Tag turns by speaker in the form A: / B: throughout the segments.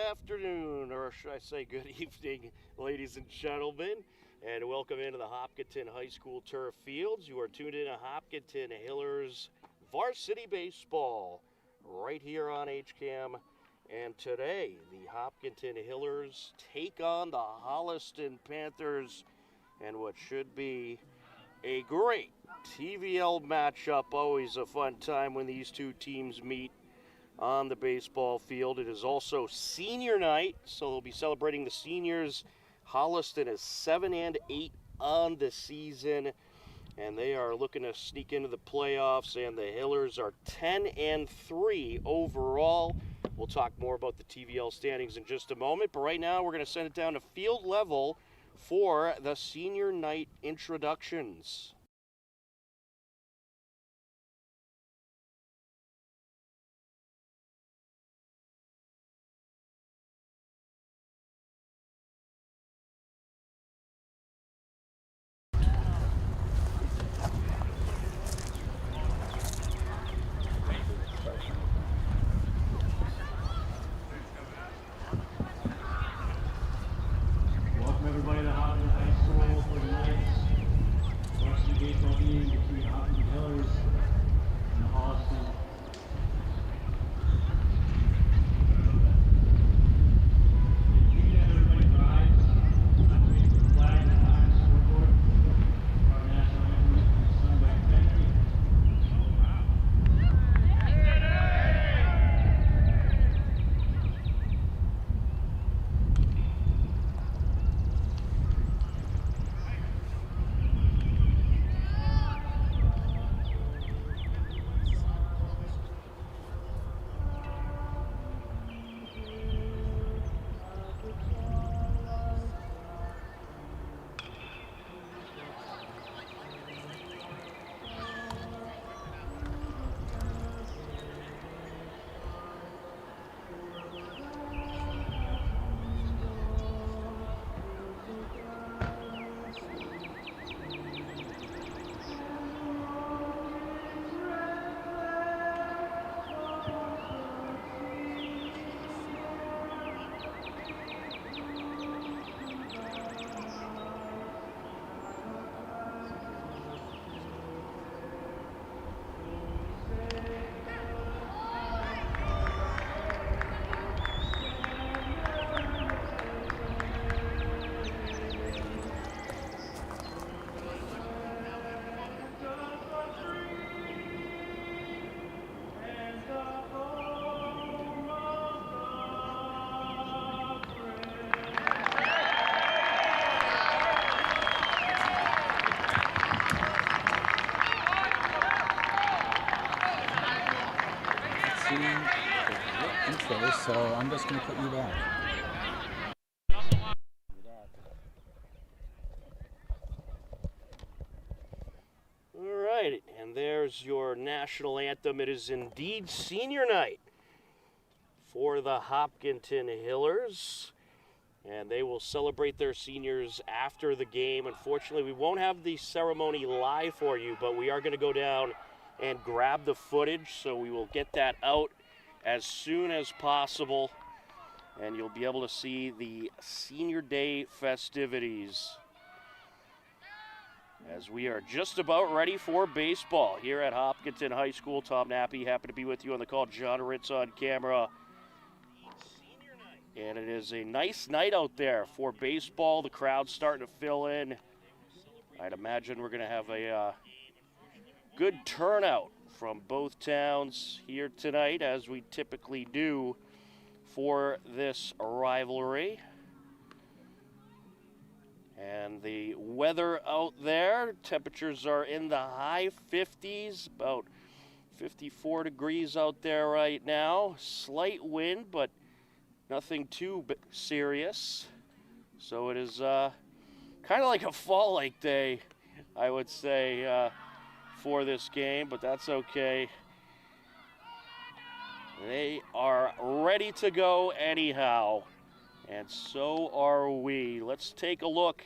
A: afternoon, or should I say good evening, ladies and gentlemen, and welcome into the Hopkinton High School turf fields. You are tuned in to Hopkinton Hillers Varsity Baseball right here on HCAM. And today, the Hopkinton Hillers take on the Holliston Panthers and what should be a great TVL matchup. Always a fun time when these two teams meet on the baseball field. It is also senior night, so they'll be celebrating the seniors. Holliston is 7-8 on the season, and they are looking to sneak into the playoffs, and the Hillers are 10-3 overall. We'll talk more about the TVL standings in just a moment, but right now we're going to send it down to field level for the senior night introductions.
B: Welcome everybody to Hopkinton High School for tonight's varsity baseball game between Hopkinton Hillers and the Holliston. Please have everybody rise. I'm raising the flag on the scoreboard. Our national anthem is sung by Bentley.
C: Intro, so I'm just going to put you back.
A: All right, and there's your national anthem. It is indeed senior night for the Hopkinton Hillers, and they will celebrate their seniors after the game. Unfortunately, we won't have the ceremony live for you, but we are going to go down and grab the footage, so we will get that out as soon as possible, and you'll be able to see the senior day festivities as we are just about ready for baseball here at Hopkinton High School. Tom Nappy, happy to be with you on the call. John Ritz on camera. And it is a nice night out there for baseball. The crowd's starting to fill in. I'd imagine we're going to have a good turnout from both towns here tonight, as we typically do for this rivalry. And the weather out there, temperatures are in the high 50s, about 54 degrees out there right now. Slight wind, but nothing too serious. So it is kind of like a fall-like day, I would say, for this game, but that's okay. They are ready to go anyhow, and so are we. Let's take a look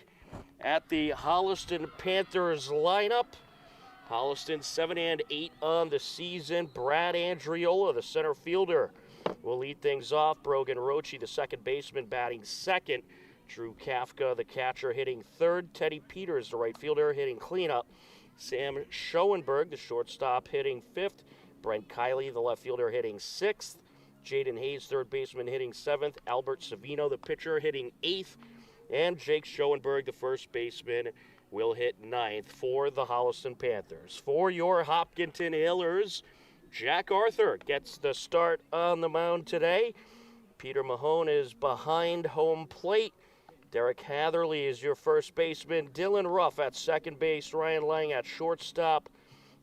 A: at the Holliston Panthers lineup. Holliston 7-8 on the season. Brad Andriola, the center fielder, will lead things off. Brogan Roche, the second baseman, batting second. Drew Kafka, the catcher, hitting third. Teddy Peters, the right fielder, hitting cleanup. Sam Schoenberg, the shortstop, hitting fifth. Brent Kiley, the left fielder, hitting sixth. Jaden Hayes, third baseman, hitting seventh. Albert Savino, the pitcher, hitting eighth. And Jake Schoenberg, the first baseman, will hit ninth for the Holliston Panthers. For your Hopkinton Hillers, Jack Arthur gets the start on the mound today. Peter Mahone is behind home plate. Derek Hatherley is your first baseman. Dylan Ruff at second base. Ryan Lang at shortstop.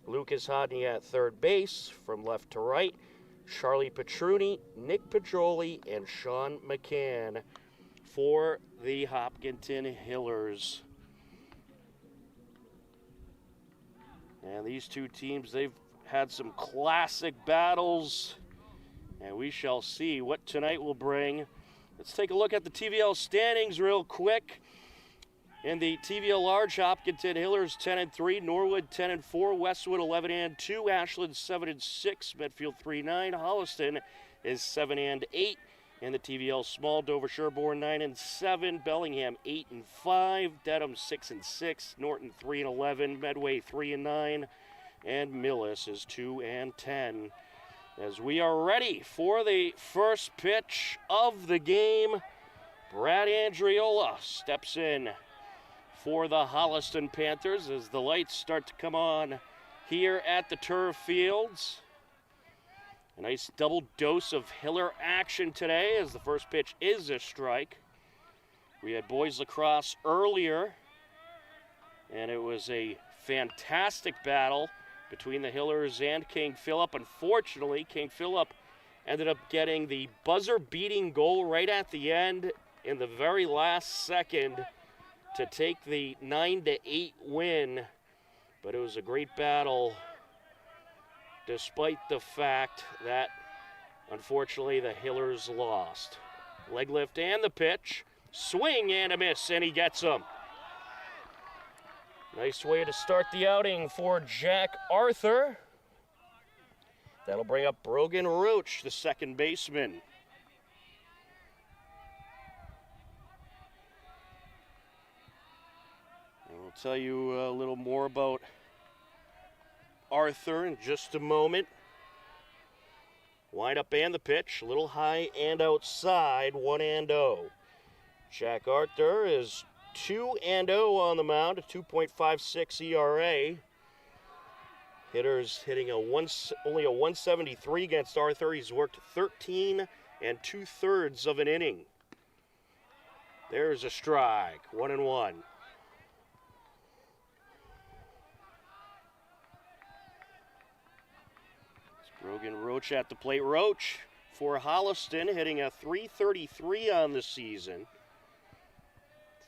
A: Lucas Hodney at third base. From left to right, Charlie Petruni, Nick Pedroli, and Sean McCann for the Hopkinton Hillers. And these two teams, they've had some classic battles, and we shall see what tonight will bring. Let's take a look at the TVL standings real quick. In the TVL Large, Hopkinton Hillers 10-3, Norwood 10-4, Westwood 11-2, Ashland 7-6, Medfield 3-9, Holliston is 7-8. In the TVL Small, Dover Sherborne 9-7, Bellingham 8-5, Dedham 6-6, Norton 3-11, Medway 3-9, and Millis is 2-10. As we are ready for the first pitch of the game, Brad Andriola steps in for the Holliston Panthers as the lights start to come on here at the turf fields. A nice double dose of Hiller action today as the first pitch is a strike. We had boys lacrosse earlier, and it was a fantastic battle between the Hillers and King Philip. Unfortunately, King Philip ended up getting the buzzer-beating goal right at the end in the very last second to take the 9-8 win. But it was a great battle, despite the fact that, unfortunately, the Hillers lost. Leg lift and the pitch. Swing and a miss, and he gets him. Nice way to start the outing for Jack Arthur. That'll bring up Brogan Roach, the second baseman. And we'll tell you a little more about Arthur in just a moment. Wind up and the pitch, a little high and outside, 1-0. Jack Arthur is 2-0 on the mound, a 2.56 ERA. Hitters hitting only a 173 against Arthur. He's worked 13 2/3 of an inning. There's a strike, 1-1. Brogan Roach at the plate. Roach for Holliston hitting a 333 on the season.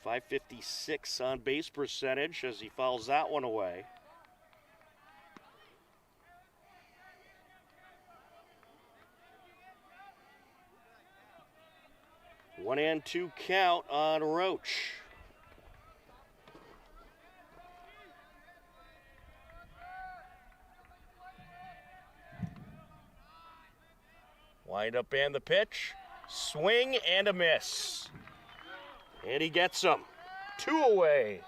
A: 556 on base percentage as he fouls that one away. One and two count on Roach. Wind up and the pitch. Swing and a miss. And he gets them. 2 away.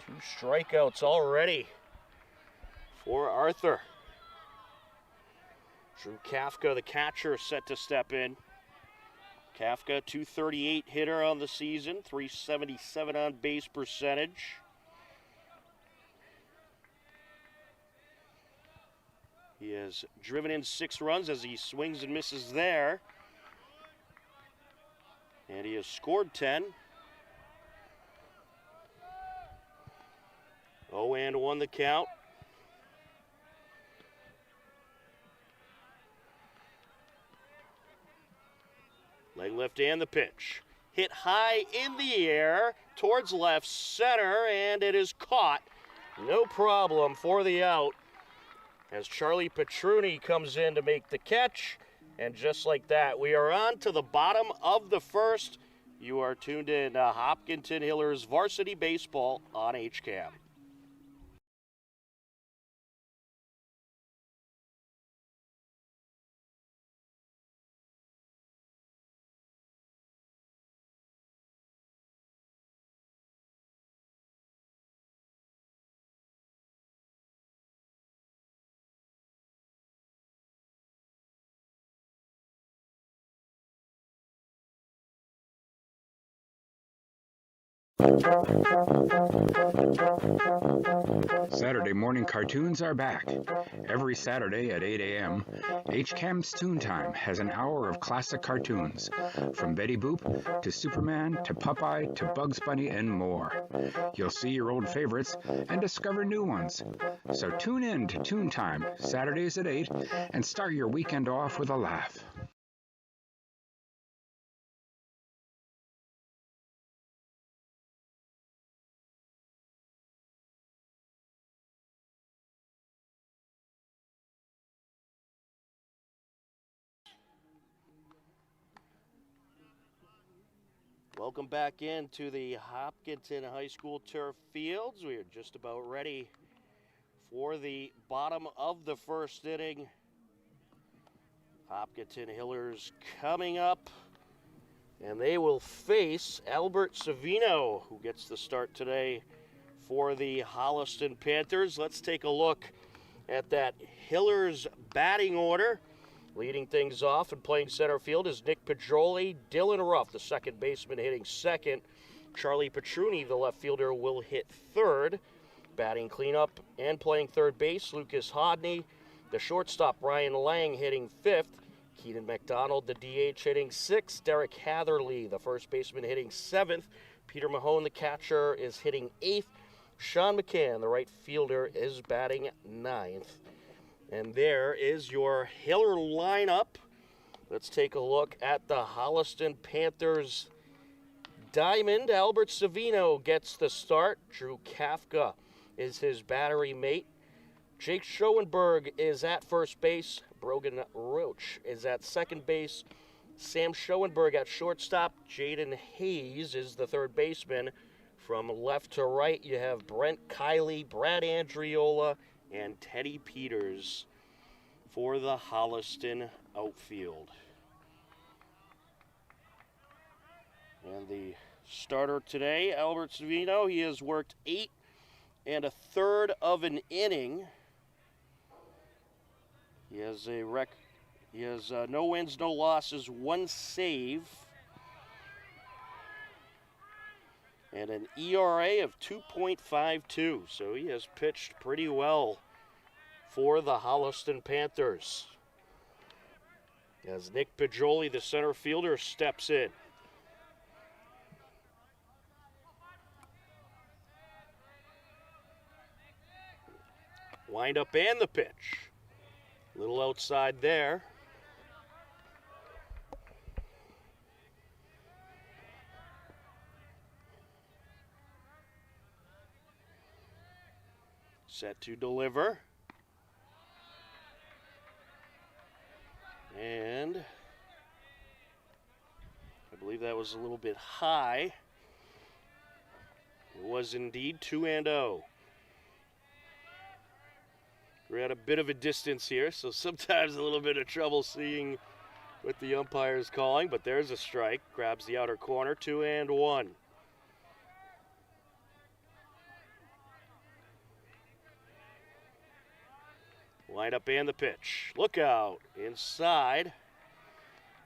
A: 2 strikeouts already for Arthur. Drew Kafka, the catcher, set to step in. Kafka, 238 hitter on the season, 377 on base percentage. He has driven in 6 runs as he swings and misses there. And he has scored 10. 0-1 the count. Leg lift and the pitch. Hit high in the air towards left center, and it is caught. No problem for the out as Charlie Petruni comes in to make the catch. And just like that, we are on to the bottom of the first. You are tuned in to Hopkinton Hillers Varsity Baseball on HCAM.
C: Saturday morning cartoons are back. Every Saturday at 8 a.m., HCAM's Toon Time has an hour of classic cartoons, from Betty Boop to Superman to Popeye to Bugs Bunny and more. You'll see your old favorites and discover new ones. So tune in to Toon Time, Saturdays at 8, and start your weekend off with a laugh.
A: Welcome back into the Hopkinton High School turf fields. We are just about ready for the bottom of the first inning. Hopkinton Hillers coming up, and they will face Albert Savino, who gets the start today for the Holliston Panthers. Let's take a look at that Hillers batting order. Leading things off and playing center field is Nick Pedroli. Dylan Ruff, the second baseman, hitting second. Charlie Petruni, the left fielder, will hit third. Batting cleanup and playing third base, Lucas Hodney. The shortstop, Ryan Lang, hitting fifth. Keenan McDonald, the DH, hitting sixth. Derek Hatherley, the first baseman, hitting seventh. Peter Mahone, the catcher, is hitting eighth. Sean McCann, the right fielder, is batting ninth. And there is your Hiller lineup. Let's take a look at the Holliston Panthers diamond. Albert Savino gets the start. Drew Kafka is his battery mate. Jake Schoenberg is at first base. Brogan Roach is at second base. Sam Schoenberg at shortstop. Jaden Hayes is the third baseman. From left to right, you have Brent Kiley, Brad Andriola, and Teddy Peters for the Holliston outfield. And the starter today, Albert Savino, he has worked 8 1/3 of an inning. He has no wins, no losses, 1 save, and an ERA of 2.52. So he has pitched pretty well for the Holliston Panthers. As Nick Pedroli, the center fielder, steps in. Wind up and the pitch. A little outside there. Set to deliver. And I believe that was a little bit high. It was indeed 2-0. We're at a bit of a distance here, so sometimes a little bit of trouble seeing what the umpire is calling, but there's a strike. Grabs the outer corner, 2-1. Line up and the pitch. Look out. Inside.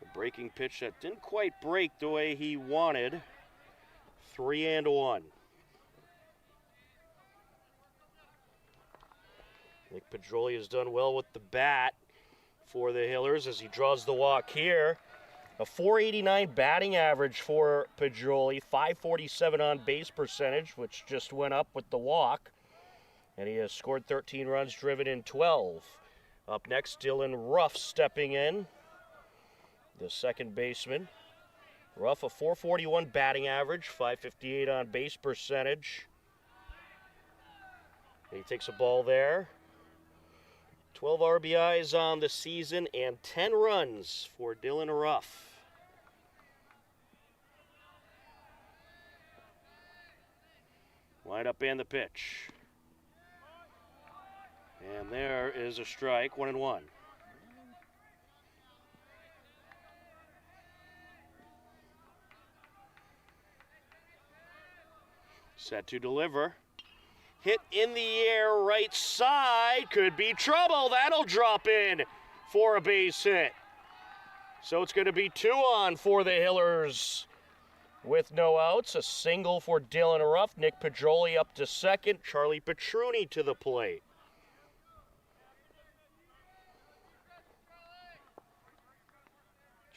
A: A breaking pitch that didn't quite break the way he wanted. 3-1. Nick Pedroli has done well with the bat for the Hillers as he draws the walk here. A .489 batting average for Pedroli. .547 on base percentage, which just went up with the walk. And he has scored 13 runs, driven in 12. Up next, Dylan Ruff stepping in, the second baseman. Ruff, a .441 batting average, .558 on base percentage. He takes a ball there. 12 RBIs on the season and 10 runs for Dylan Ruff. Line up and the pitch. And there is a strike, 1-1. Set to deliver. Hit in the air, right side. Could be trouble. That'll drop in for a base hit. So it's going to be 2 on for the Hillers. With no outs, a single for Dylan Ruff. Nick Pajoli up to second. Charlie Petruni to the plate.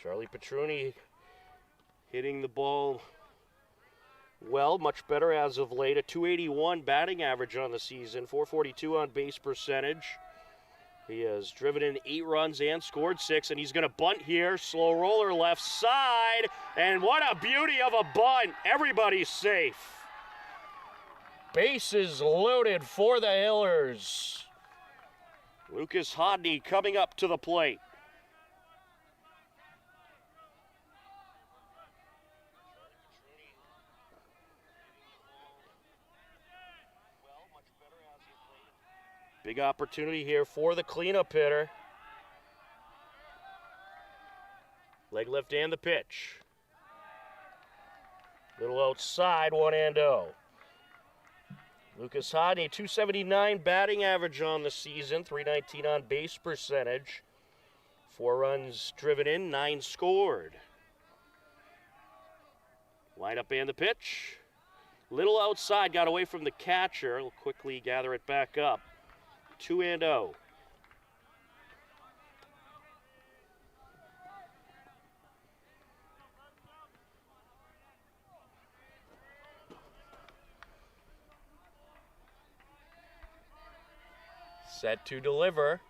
A: Charlie Petruni hitting the ball well, much better as of late. A .281 batting average on the season, .442 on base percentage. He has driven in 8 runs and scored 6, and he's going to bunt here. Slow roller left side, and what a beauty of a bunt. Everybody's safe. Bases loaded for the Hillers. Lucas Hodney coming up to the plate. Big opportunity here for the cleanup hitter. Leg lift and the pitch. Little outside, 1-0. Lucas Hodney, .279 batting average on the season, .319 on base percentage. 4 runs driven in, 9 scored. Line up and the pitch. Little outside, got away from the catcher. He'll quickly gather it back up. 2-0. Set to deliver.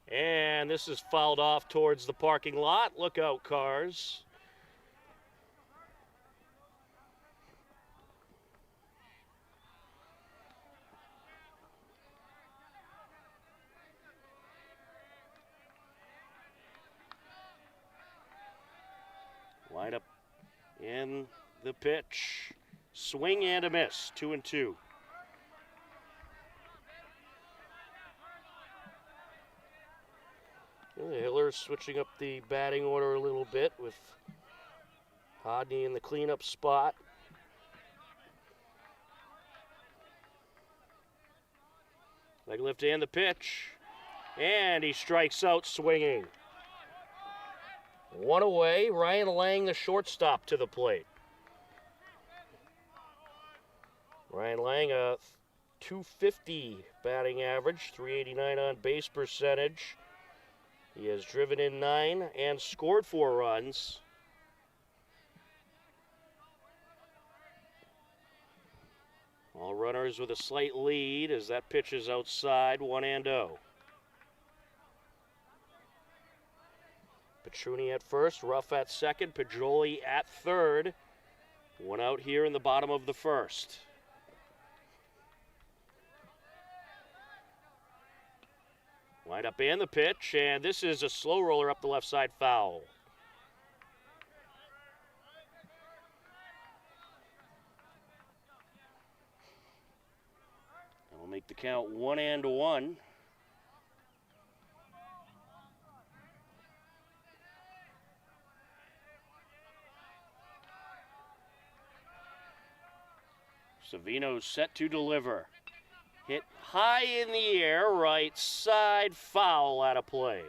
A: And this is fouled off towards the parking lot. Look out, cars. Line up in the pitch. Swing and a miss. 2-2. The Hillers switching up the batting order a little bit with Hodney in the cleanup spot. Leg lift and the pitch. And he strikes out swinging. 1 away. Ryan Lang, the shortstop, to the plate. Ryan Lang, a .250 batting average, .389 on base percentage. He has driven in 9 and scored 4 runs. All runners with a slight lead as that pitch is outside, 1-0. Petruni at first, Ruff at second, Pajoli at third. 1 out here in the bottom of the first. Line up and the pitch, and this is a slow roller up the left side, foul. That will make the count 1-1. Savino's set to deliver. Hit high in the air, right side, foul out of play.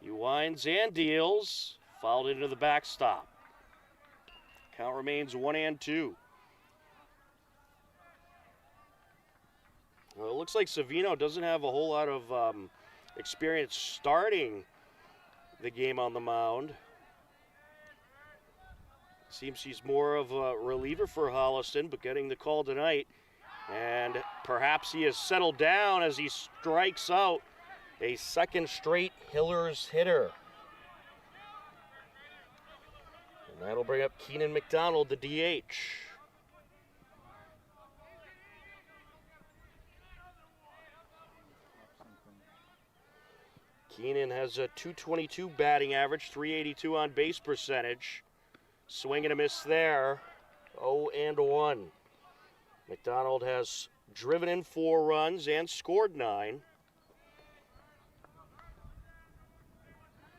A: He winds and deals, fouled into the backstop. Count remains 1-2. Well, it looks like Savino doesn't have a whole lot of experience starting the game on the mound. Seems he's more of a reliever for Holliston, but getting the call tonight. And perhaps he has settled down as he strikes out a second straight Hillers hitter. And that'll bring up Keenan McDonald, the DH. Keenan has a .222 batting average, .382 on base percentage. Swing and a miss there, 0-1. McDonald has driven in 4 runs and scored 9.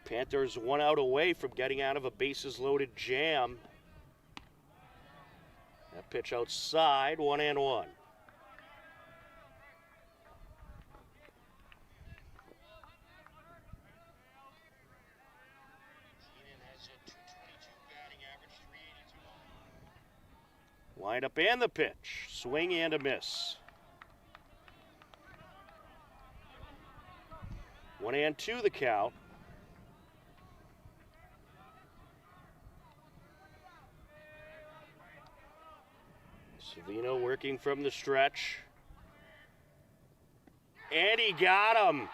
A: Panthers 1 out away from getting out of a bases-loaded jam. That pitch outside, 1-1. Wind up and the pitch. Swing and a miss. 1-2 the count. Savino working from the stretch. And he got him.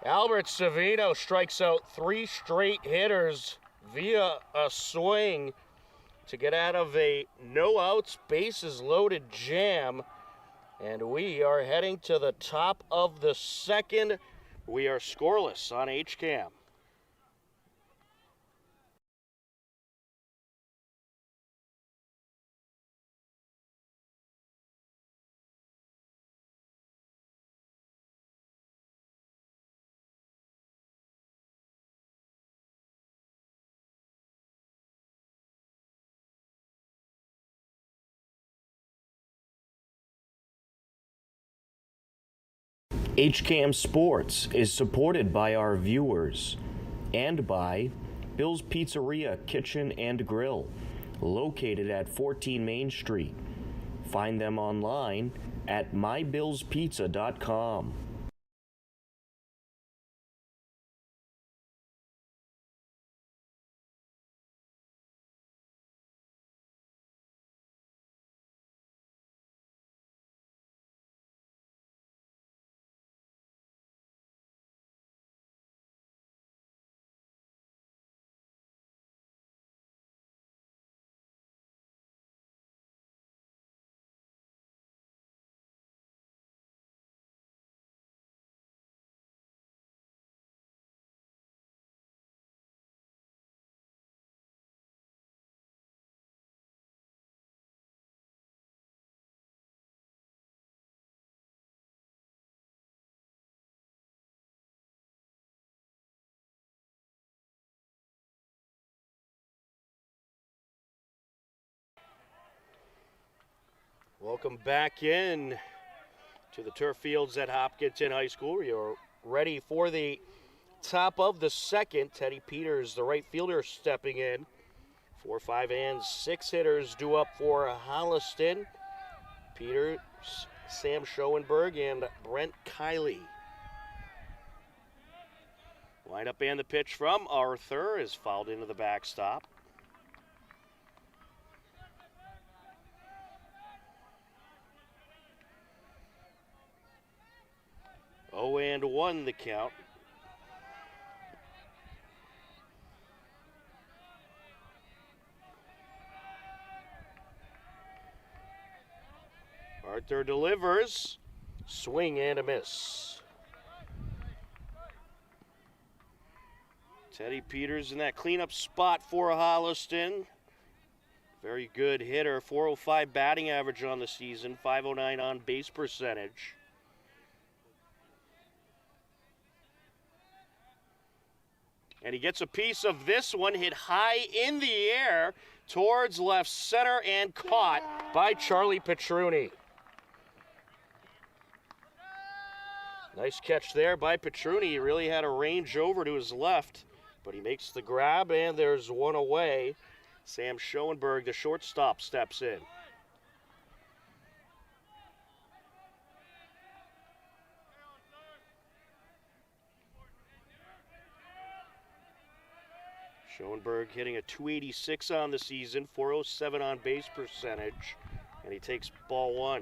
A: Albert Savino strikes out 3 straight hitters via a swing to get out of a no-outs, bases-loaded jam. And we are heading to the top of the second. We are scoreless on HCAM. HCAM Sports is supported by our viewers and by Bill's Pizzeria Kitchen and Grill, located at 14 Main Street. Find them online at mybillspizza.com. Welcome back in to the turf fields at Hopkinton High School. You're ready for the top of the second. Teddy Peters, the right fielder, stepping in. 4, 5, and 6 hitters due up for Holliston. Peters, Sam Schoenberg, and Brent Kiley. Line up and the pitch from Arthur is fouled into the backstop. Oh, and 1 the count. Arthur delivers. Swing and a miss. Teddy Peters in that cleanup spot for Holliston. Very good hitter. 405 batting average on the season. 509 on base percentage. And he gets a piece of this one, hit high in the air towards left center and caught by Charlie Petruni. Nice catch there by Petruni. He really had a range over to his left, but he makes the grab, and there's one away. Sam Schoenberg, the shortstop, steps in. Schoenberg hitting a .286 on the season, .407 on base percentage, and he takes ball 1.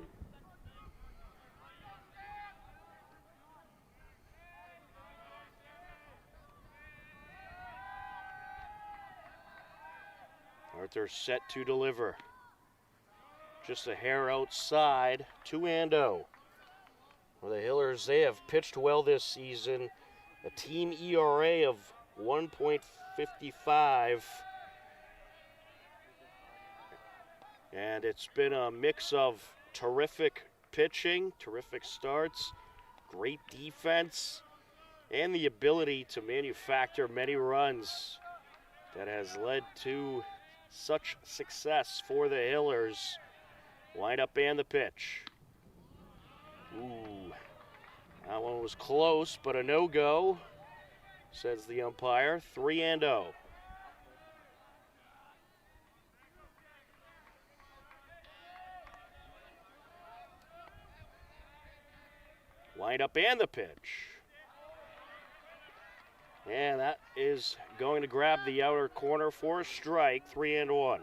A: Arthur set to deliver. Just a hair outside, 2-0. Well, the Hillers, they have pitched well this season. A team ERA of 1.55. And it's been a mix of terrific pitching, terrific starts, great defense, and the ability to manufacture many runs that has led to such success for the Hillers. Wind up and the pitch. Ooh, that one was close, but a no-go, says the umpire. 3-0. Wind up and the pitch. And that is going to grab the outer corner for a strike. 3-1.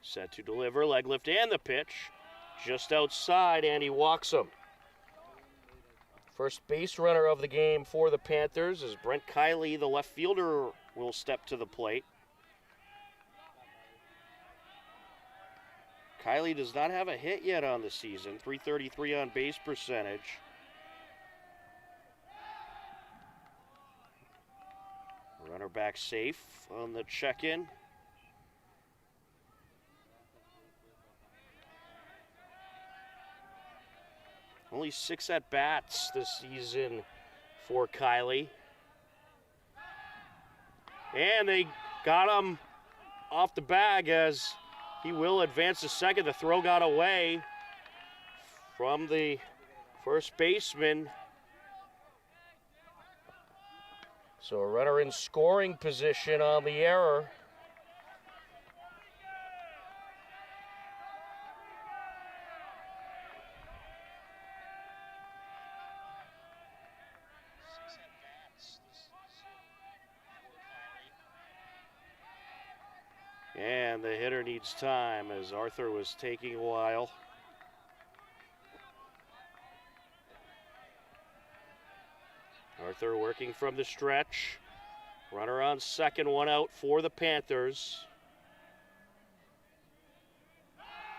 A: Set to deliver, leg lift and the pitch. Just outside, and he walks him. First base runner of the game for the Panthers is Brent Kiley. The left fielder will step to the plate. Kiley does not have a hit yet on the season. .333 on base percentage. Runner back safe on the check-in. Only 6 at-bats this season for Kiley. And they got him off the bag as he will advance to second. The throw got away from the first baseman. So a runner in scoring position on the error. And the hitter needs time as Arthur was taking a while. Arthur working from the stretch. Runner on second, 1 out for the Panthers.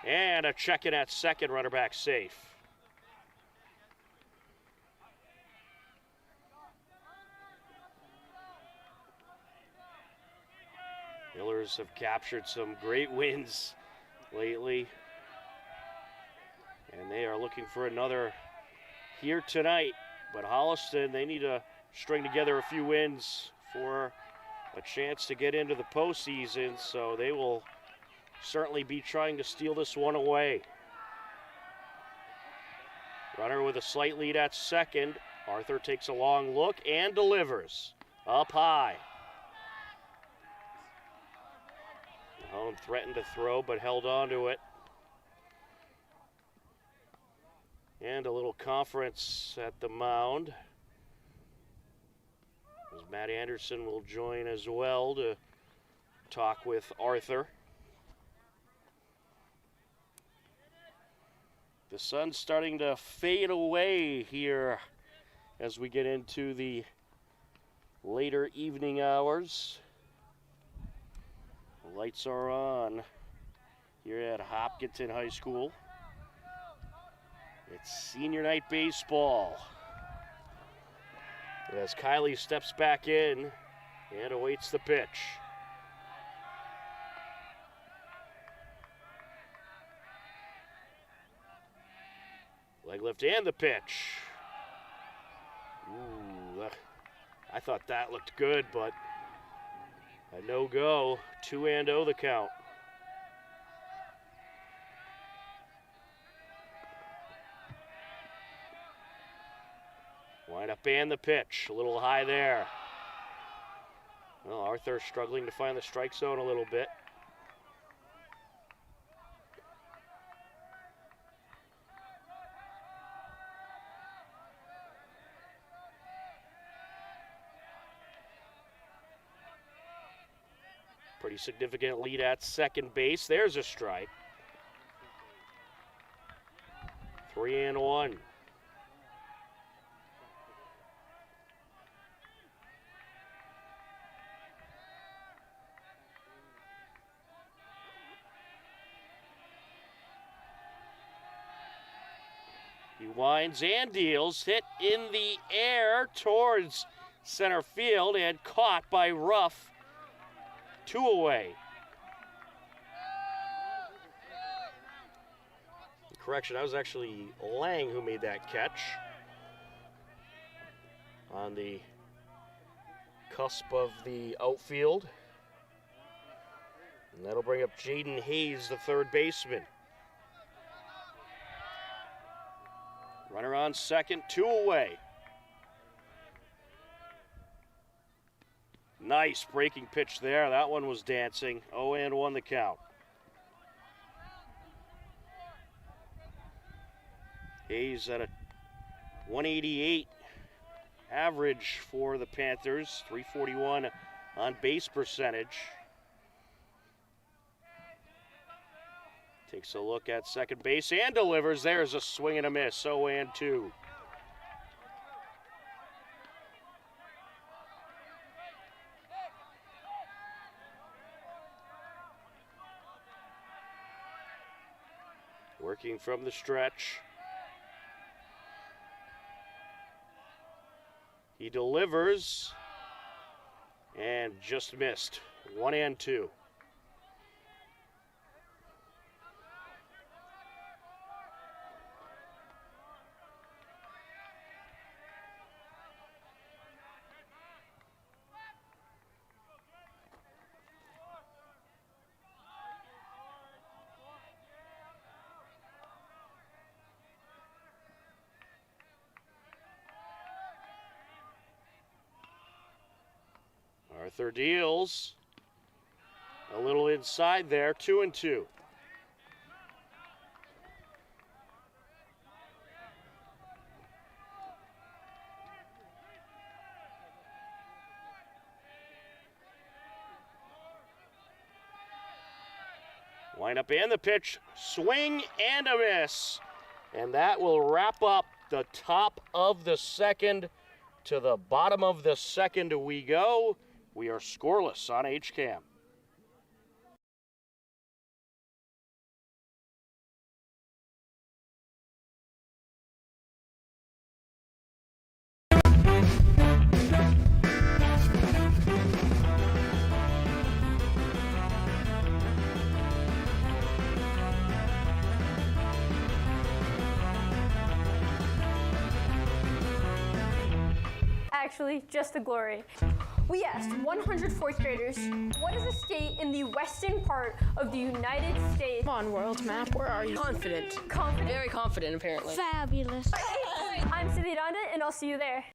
A: And a check-in at second, runner back safe. Hillers have captured some great wins lately, and they are looking for another here tonight. But Holliston, they need to string together a few wins for a chance to get into the postseason, so they will certainly be trying to steal this one away. Runner with a slight lead at second. Arthur takes a long look and delivers up high. Home threatened to throw, but held on to it. And a little conference at the mound, as Matt Anderson will join as well to talk with Arthur. The sun's starting to fade away here as we get into the later evening hours. The lights are on here at Hopkinton High School. It's senior night baseball. As Kiley steps back in and awaits the pitch. Leg lift and the pitch. Ooh, I thought that looked good, but a no-go. 2-0 the count. Wind up and the pitch. A little high there. Well, Arthur struggling to find the strike zone a little bit. Pretty significant lead at second base. There's a strike. 3-1. He winds and deals. Hit in the air towards center field and caught by Ruff. 2 away. Correction, that was actually Lang who made that catch on the cusp of the outfield. And that'll bring up Jaden Hayes, the third baseman. Runner on second, 2 away. Nice breaking pitch there. That one was dancing. 0-1 the count. Hayes at a 188 average for the Panthers, 341 on base percentage. Takes a look at second base and delivers. There's a swing and a miss, 0-2. Working from the stretch. He delivers and just missed, 1-2. Arthur deals a little inside there, 2-2. Wind up and the pitch, swing and a miss. And that will wrap up the top of the second. To the bottom of the second we go. We are scoreless on HCAM.
D: Actually, just the glory. We asked 100 fourth graders, what is a state in the western part of the United States?
E: Come on, world map, where are you?
F: Confident.
D: Confident?
F: Very confident, apparently.
E: Fabulous.
D: I'm Cindy Donda, and I'll see you there.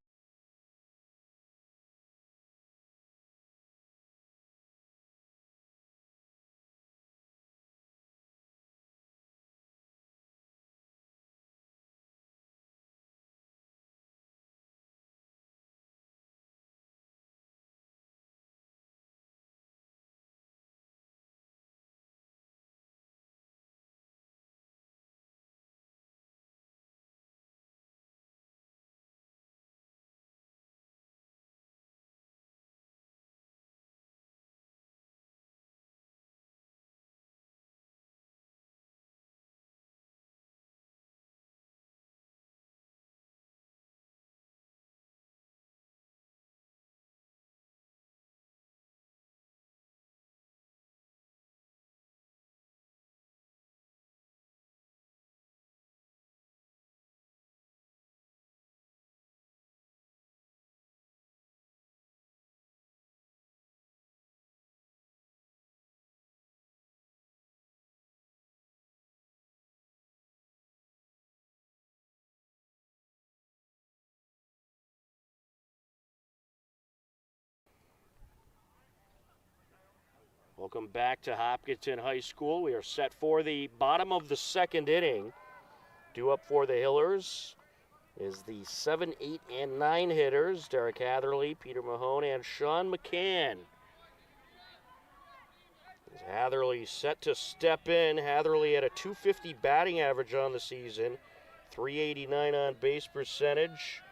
A: Welcome back to Hopkinton High School. We are set for the bottom of the second inning. Due up for the Hillers is the 7, 8, and 9 hitters, Derek Hatherley, Peter Mahone, and Sean McCann. As Hatherley set to step in. Hatherley had a .250 batting average on the season, .389 on base percentage.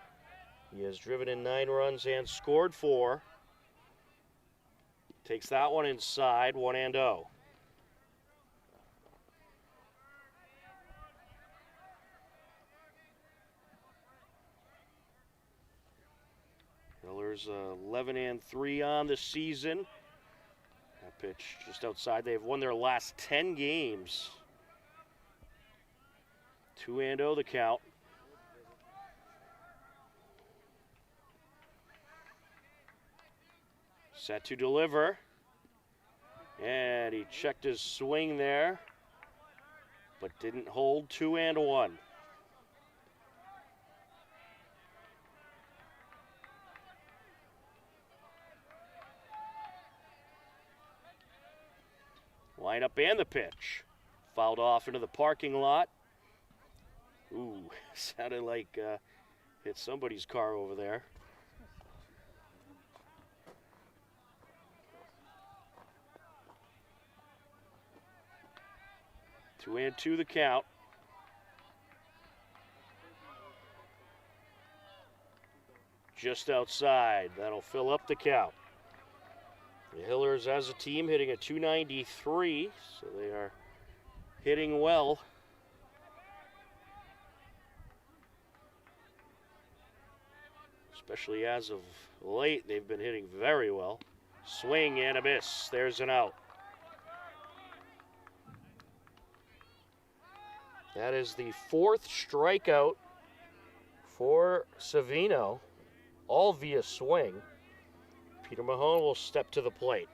A: He has driven in 9 runs and scored 4. Takes that one inside, 1-0. Hillers 11-3 on the season. That pitch just outside. They've won their last 10 games. 2-0 the count. Set to deliver. And he checked his swing there, but didn't hold. 2-1. Lineup and the pitch. Fouled off into the parking lot. Ooh, sounded like hit somebody's car over there. Two and two the count. Just outside. That'll fill up the count. The Hillers as a team hitting a 293, so they are hitting well. Especially as of late, they've been hitting very well. Swing and a miss. There's an out. That is the fourth strikeout for Savino, all via swing. Peter Mahone will step to the plate.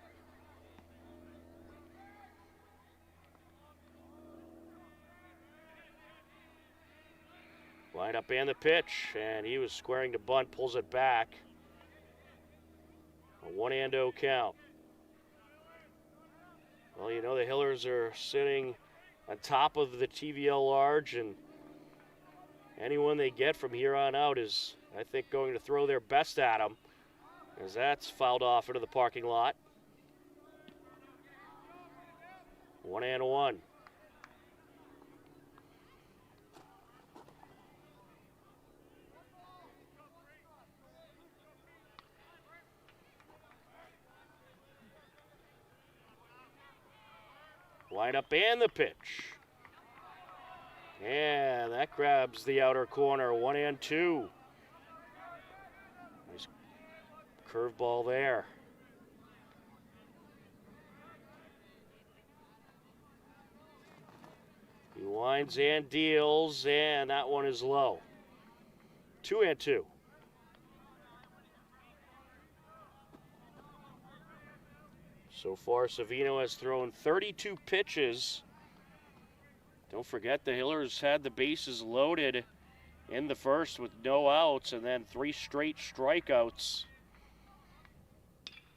A: Line up and the pitch, and he was squaring to bunt, pulls it back. A 1-0 count. Well, you know, the Hillers are sitting on top of the TVL large, and anyone they get from here on out is, I think, going to throw their best at them, as that's fouled off into the parking lot. 1-1. Line up and the pitch. And that grabs the outer corner. 1-2. Nice curveball there. He winds and deals, and that one is low. 2-2. So far, Savino has thrown 32 pitches. Don't forget, the Hillers had the bases loaded in the first with no outs, and then 3 straight strikeouts.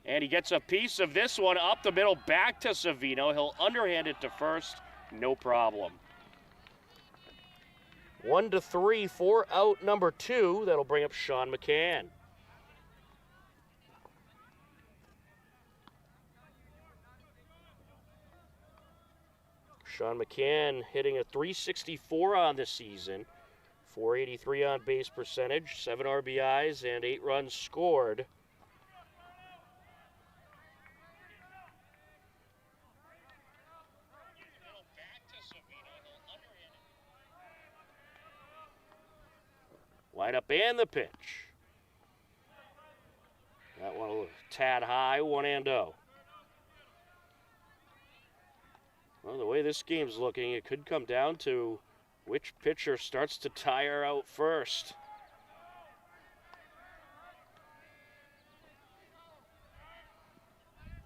A: And he gets a piece of this one up the middle, back to Savino. He'll underhand it to first, no problem. 1-3 for out number 2. That'll bring up Sean McCann. Sean McCann hitting a .364 on the season, .483 on base percentage, 7 RBIs, and 8 runs scored. Line up and the pitch. That one a tad high, 1-0. Well, the way this game's looking, it could come down to which pitcher starts to tire out first.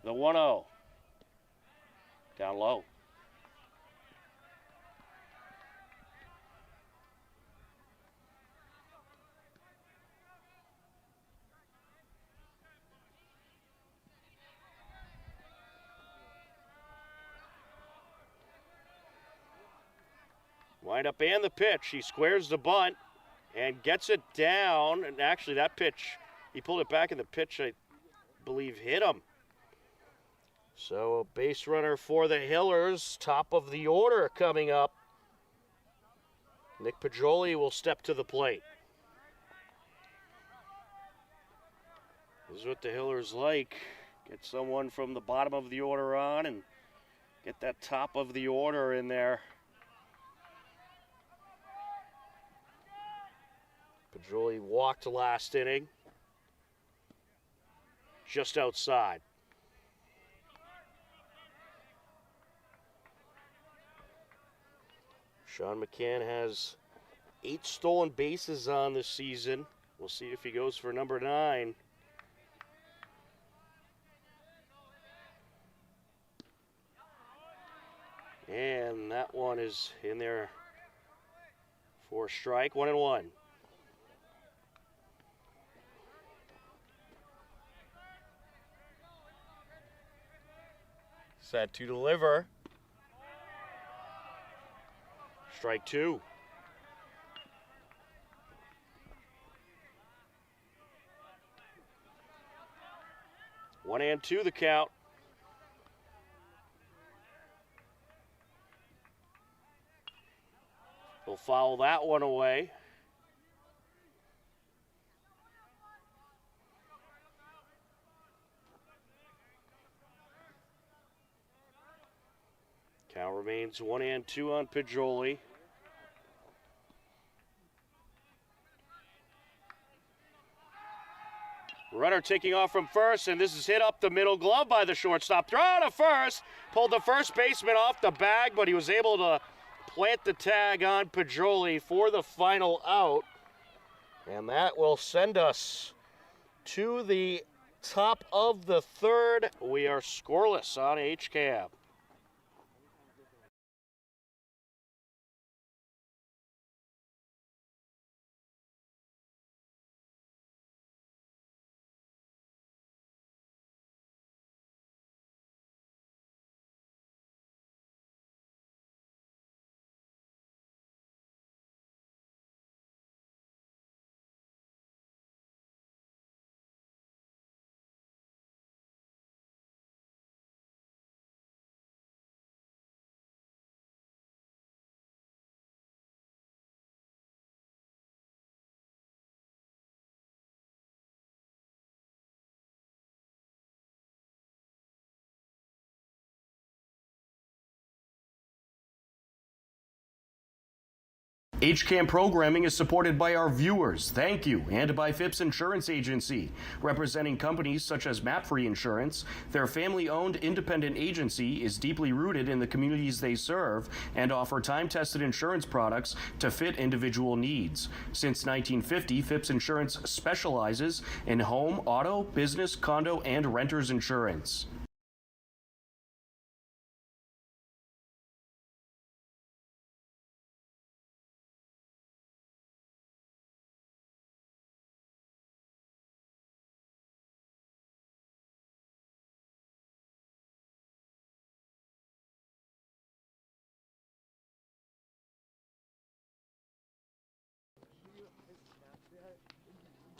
A: The 1-0. Down low. Wind up and the pitch. He squares the bunt and gets it down. And actually, that pitch, he pulled it back, and the pitch, I believe, hit him. So a base runner for the Hillers. Top of the order coming up. Nick Pajoli will step to the plate. This is what the Hillers like. Get someone from the bottom of the order on and get that top of the order in there. Pajoli walked last inning. Just outside. Sean McCann has 8 stolen bases on this season. We'll see if he goes for number 9. And that one is in there for a strike. 1-1. Set to deliver. Strike 2. One and 2 the count. He'll foul that one away. Count remains 1 and 2 on Pajoli. Runner taking off from first, and this is hit up the middle glove by the shortstop. Throw to first. Pulled the first baseman off the bag, but he was able to plant the tag on Pajoli for the final out. And that will send us to the top of the third. We are scoreless on HCAM. HCAM programming is supported by our viewers, thank you, and by Phipps Insurance Agency, representing companies such as MapFree Insurance. Their family-owned independent agency is deeply rooted in the communities they serve and offer time-tested insurance products to fit individual needs. Since 1950, Phipps Insurance specializes in home, auto, business, condo, and renters insurance.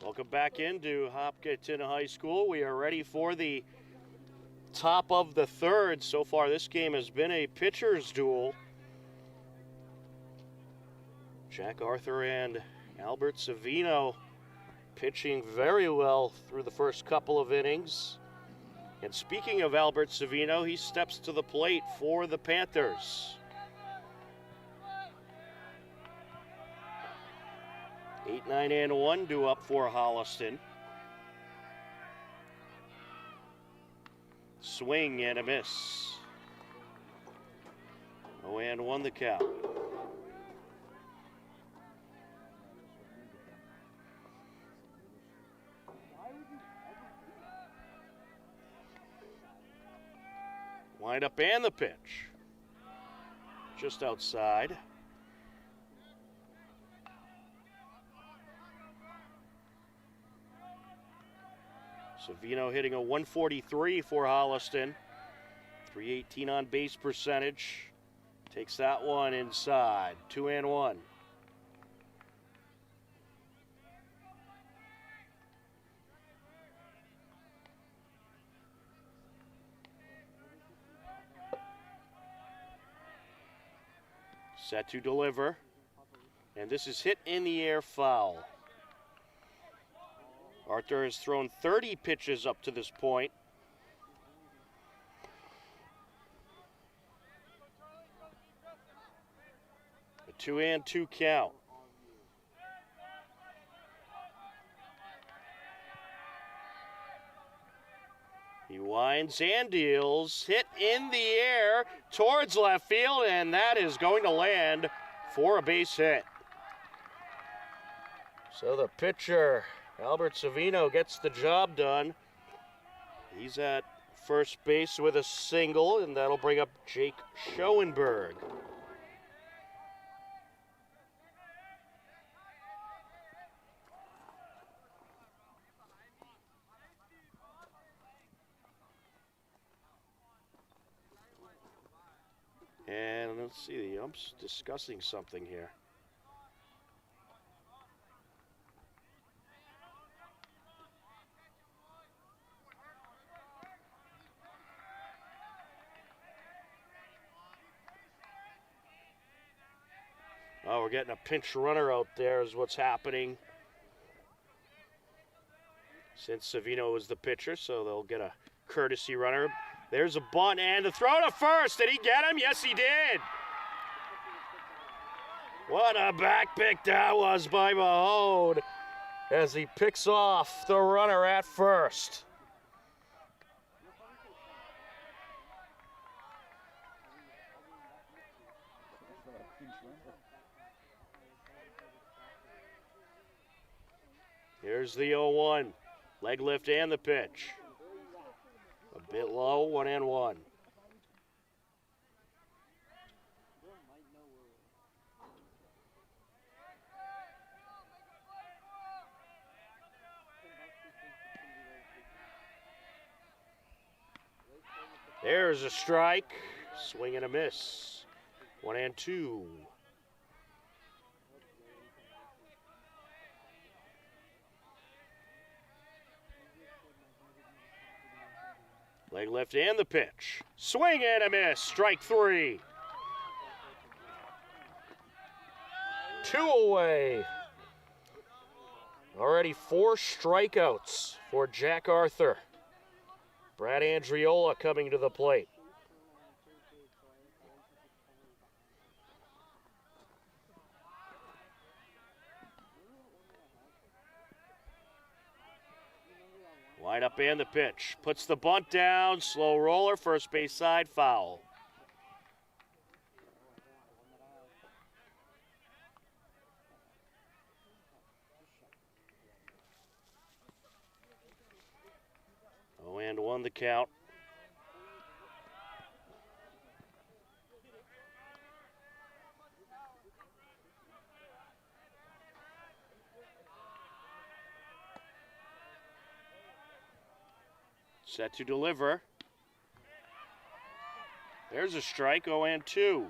A: Welcome back into Hopkinton High School. We are ready for the top of the third. So far, this game has been a pitcher's duel. Jack Arthur and Albert Savino pitching very well through the first couple of innings. And speaking of Albert Savino, he steps to the plate for the Panthers. 8-9-1 due up for Holliston. Swing and a miss. 0-1 the count. Wind up and the pitch. Just outside. Savino hitting a 143 for Holliston. 318 on base percentage. Takes that one inside. 2-1. Set to deliver. And this is hit in the air, foul. Arthur has thrown 30 pitches up to this point. A 2-2 count. He winds and deals. Hit in the air towards left field, and that is going to land for a base hit. So the pitcher, Albert Savino, gets the job done. He's at first base with a single, and that'll bring up Jake Schoenberg. And let's see, the ump's discussing something here. Oh, we're getting a pinch runner out there is what's happening. Since Savino was the pitcher, so they'll get a courtesy runner. There's a bunt and a throw to first. Did he get him? Yes, he did. What a back pick that was by Mahone as he picks off the runner at first. Here's the 0-1. Leg lift and the pitch. A bit low, 1-1. There's a strike. Swing and a miss. 1-2. Leg lift and the pitch. Swing and a miss. Strike 3. 2 away. Already 4 strikeouts for Jack Arthur. Brad Andriola coming to the plate. Line up and the pitch. Puts the bunt down. Slow roller. First base side. Foul. Oh, and 1 the count. Set to deliver. There's a strike, 0-2.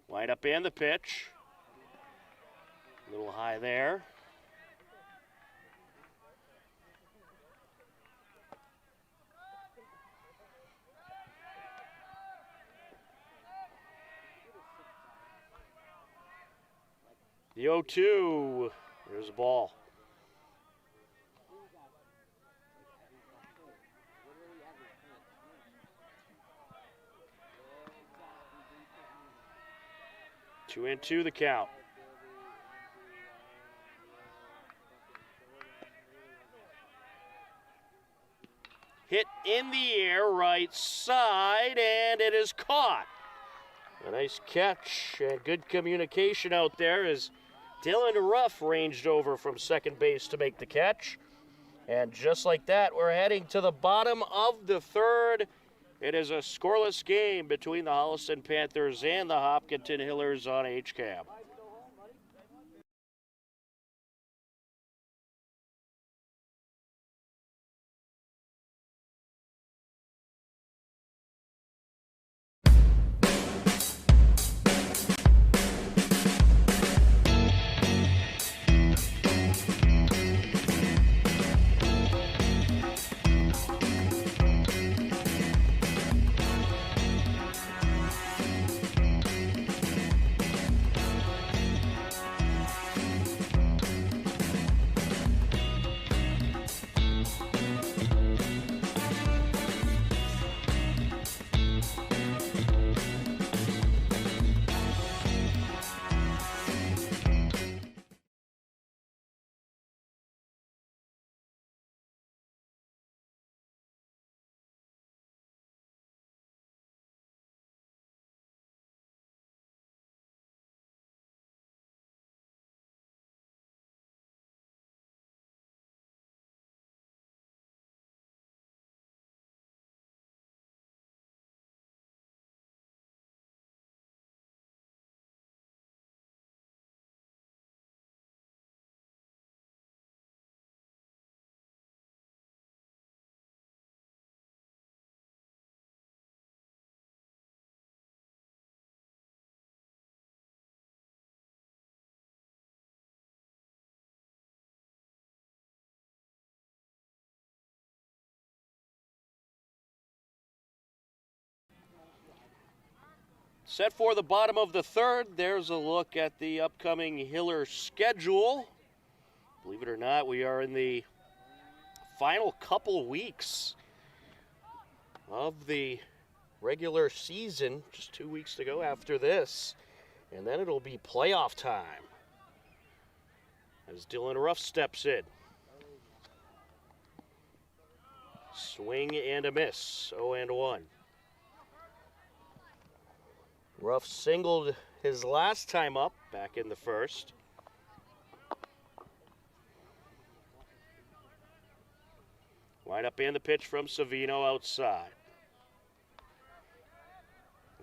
A: Line up and the pitch. A little high there. The 0-2, there's a ball. Two and 2 the count. Hit in the air, right side, and it is caught. A nice catch and good communication out there as Dylan Ruff ranged over from second base to make the catch. And just like that, we're heading to the bottom of the third. It is a scoreless game between the Holliston Panthers and the Hopkinton Hillers on HCAM. Set for the bottom of the third. There's a look at the upcoming Hiller schedule. Believe it or not, we are in the final couple weeks of the regular season. Just 2 weeks to go after this. And then it'll be playoff time as Dylan Ruff steps in. Swing and a miss, 0-1. Ruff singled his last time up back in the first. Wind up and the pitch from Savino outside.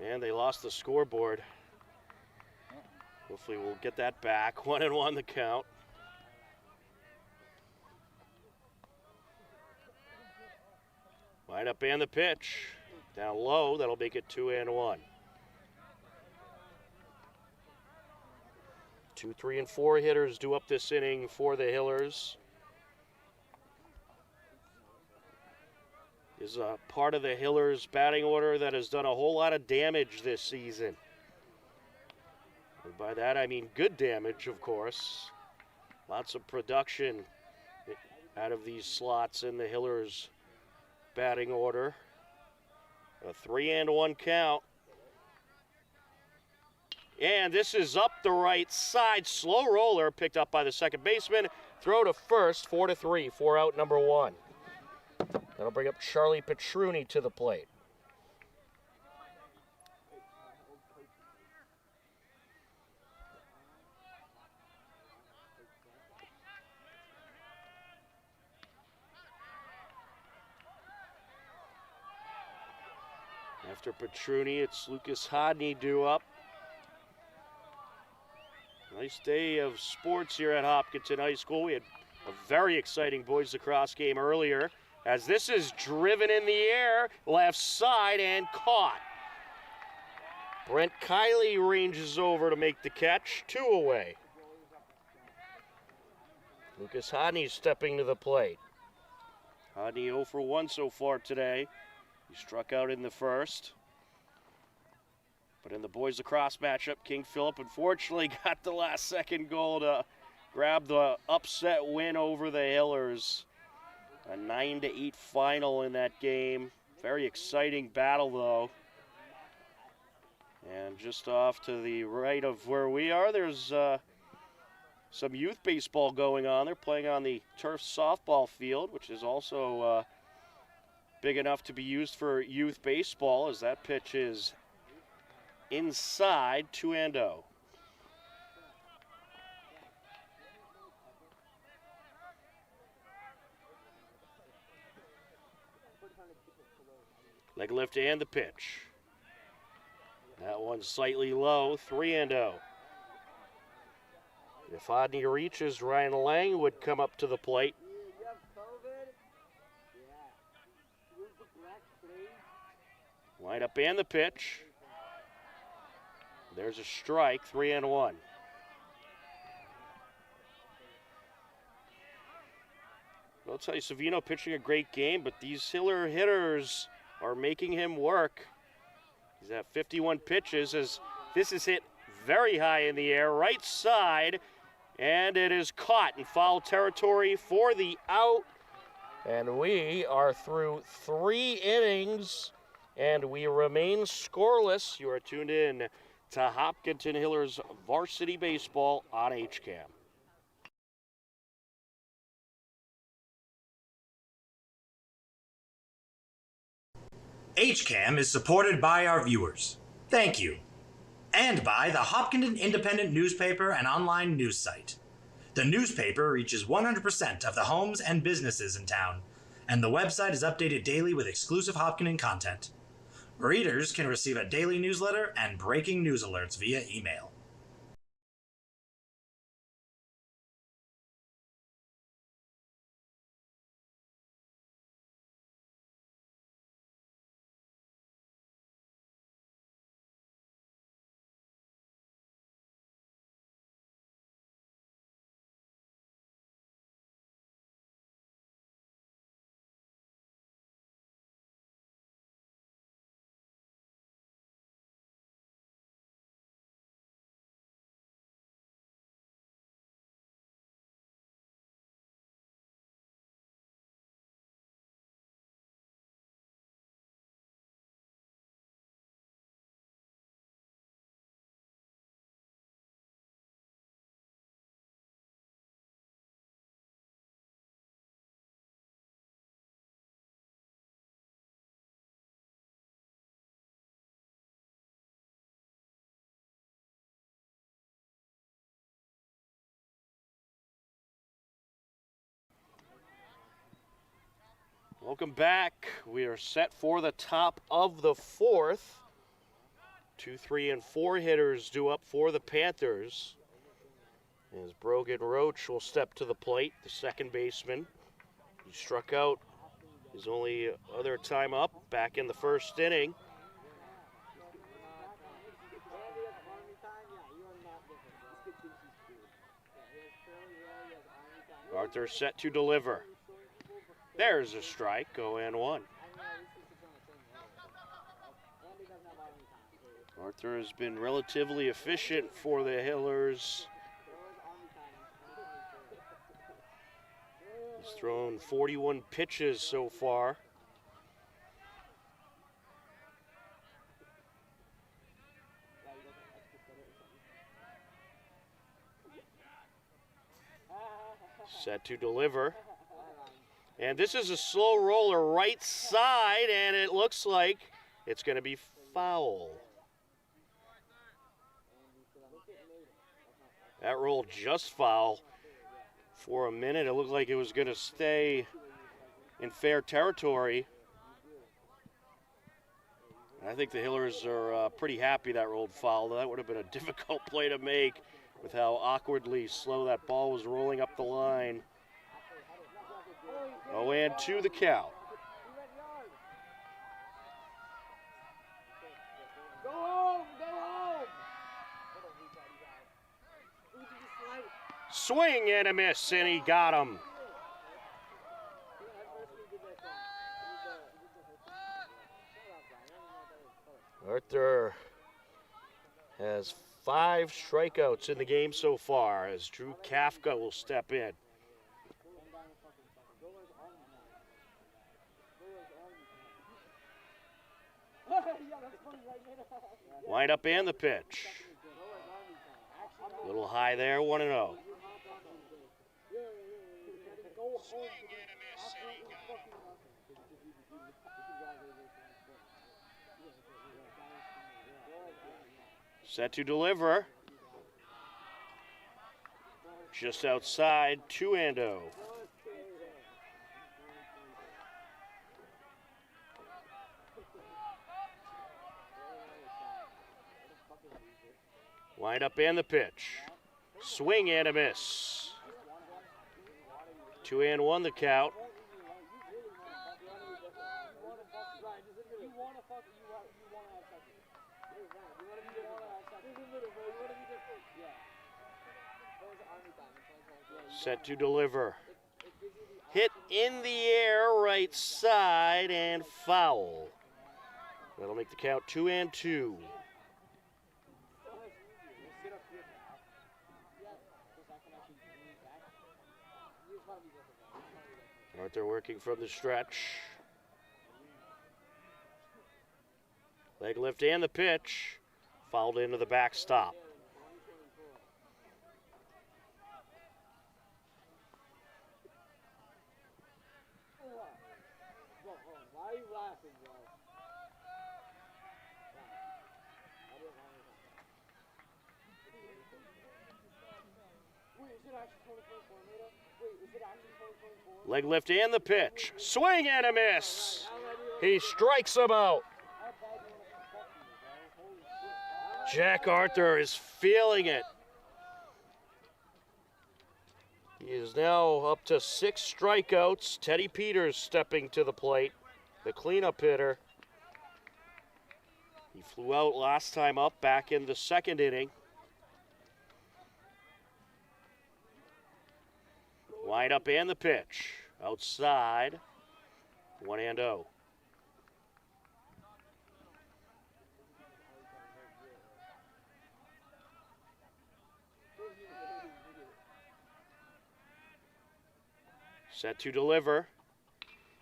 A: And they lost the scoreboard. Hopefully we'll get that back. 1-1 the count. Wind up and the pitch. Down low, that'll make it 2-1. 2, 3, and 4 hitters due up this inning for the Hillers. This is a part of the Hillers batting order that has done a whole lot of damage this season. And by that I mean good damage, of course. Lots of production out of these slots in the Hillers batting order. A 3-1 count. And this is up the right side. Slow roller picked up by the second baseman. Throw to first, 4-3, 4 out number 1. That'll bring up Charlie Petruni to the plate. After Petruni, it's Lucas Hodney due up. Nice day of sports here at Hopkinton High School. We had a very exciting boys lacrosse game earlier as this is driven in the air, left side and caught. Brent Kiley ranges over to make the catch, 2 away. Lucas Hodney stepping to the plate. Hodney 0 for 1 so far today. He struck out in the first. But in the boys lacrosse matchup, King Philip unfortunately got the last second goal to grab the upset win over the Hillers. A 9-8 final in that game. Very exciting battle though. And just off to the right of where we are, there's some youth baseball going on. They're playing on the turf softball field, which is also big enough to be used for youth baseball, as that pitch is inside, 2-0. Leg lift and the pitch. That one's slightly low, 3-0. If Hodney reaches, Ryan Lang would come up to the plate. Line up and the pitch. There's a strike, 3-1. I'll tell you, Savino pitching a great game, but these Hiller hitters are making him work. He's at 51 pitches as this is hit very high in the air, right side, and it is caught in foul territory for the out. And we are through 3 innings, and we remain scoreless. You are tuned in to Hopkinton Hillers Varsity Baseball on HCAM.
E: HCAM is supported by our viewers. Thank you. And by the Hopkinton Independent newspaper and online news site. The newspaper reaches 100% of the homes and businesses in town, and the website is updated daily with exclusive Hopkinton content. Readers can receive a daily newsletter and breaking news alerts via email.
A: Welcome back. We are set for the top of the fourth. 2, 3, and 4 hitters due up for the Panthers. As Brogan Roach will step to the plate, the second baseman. He struck out his only other time up back in the first inning. Arthur set to deliver. There's a strike, 0-1. Arthur has been relatively efficient for the Hillers. He's thrown 41 pitches so far. Set to deliver. And this is a slow roller right side, and it looks like it's going to be foul. That rolled just foul. For a minute, it looked like it was going to stay in fair territory. I think the Hillers are pretty happy that rolled foul. That would have been a difficult play to make with how awkwardly slow that ball was rolling up the line. 0-2 the count. Swing and a miss, and he got him. Arthur has 5 strikeouts in the game so far as Drew Kafka will step in. Wind up and the pitch. A little high there, 1-0. Set to deliver. Just outside, 2-0. Wind up and the pitch. Swing and a miss. 2-1 the count. Set to deliver. Hit in the air, right side, and foul. That'll make the count 2-2. Arthur working from the stretch. Leg lift and the pitch. Fouled into the backstop. Leg lift and the pitch. Swing and a miss. He strikes him out. Jack Arthur is feeling it. He is now up to 6 strikeouts. Teddy Peters stepping to the plate, the cleanup hitter. He flew out last time up back in the second inning. Wind up and the pitch. Outside, 1-0. Set to deliver.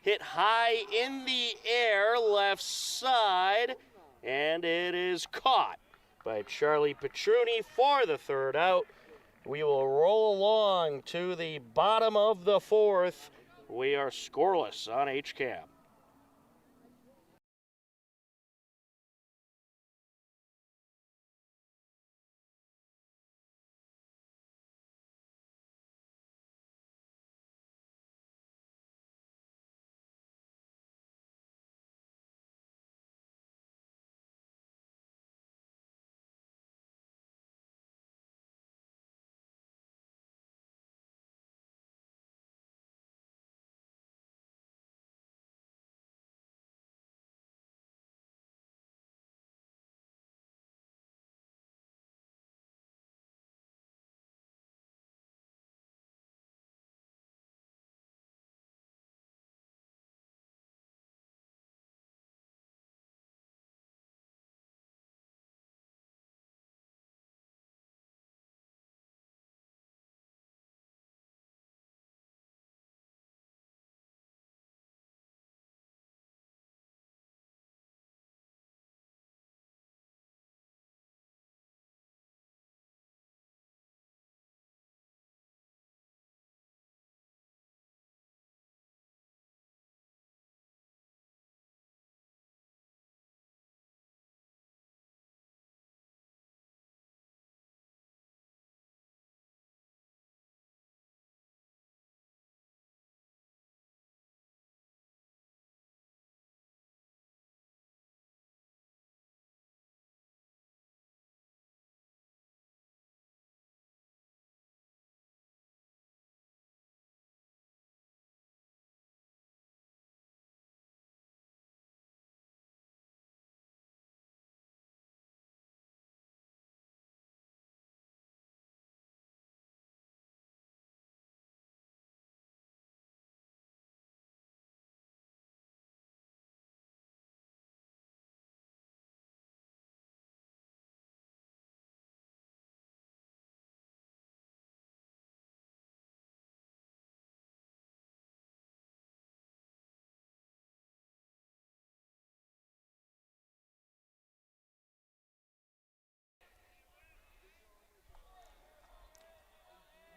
A: Hit high in the air, left side, and it is caught by Charlie Petruni for the third out. We will roll along to the bottom of the fourth. We are scoreless on HCAM.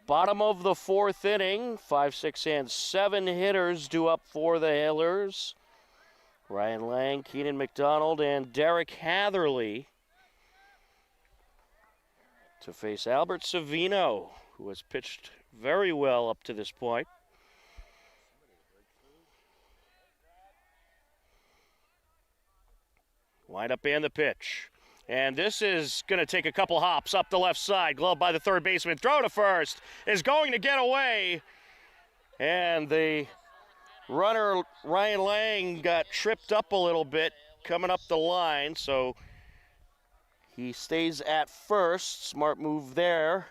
A: Bottom of the fourth inning, 5, 6, and 7 hitters due up for the Hillers. Ryan Lang, Keenan McDonald, and Derek Hatherley to face Albert Savino, who has pitched very well up to this point. Wind up and the pitch. And this is going to take a couple hops up the left side. Glove by the third baseman. Throw to first. Is going to get away. And the runner, Ryan Lang, got tripped up a little bit coming up the line. So he stays at first. Smart move there.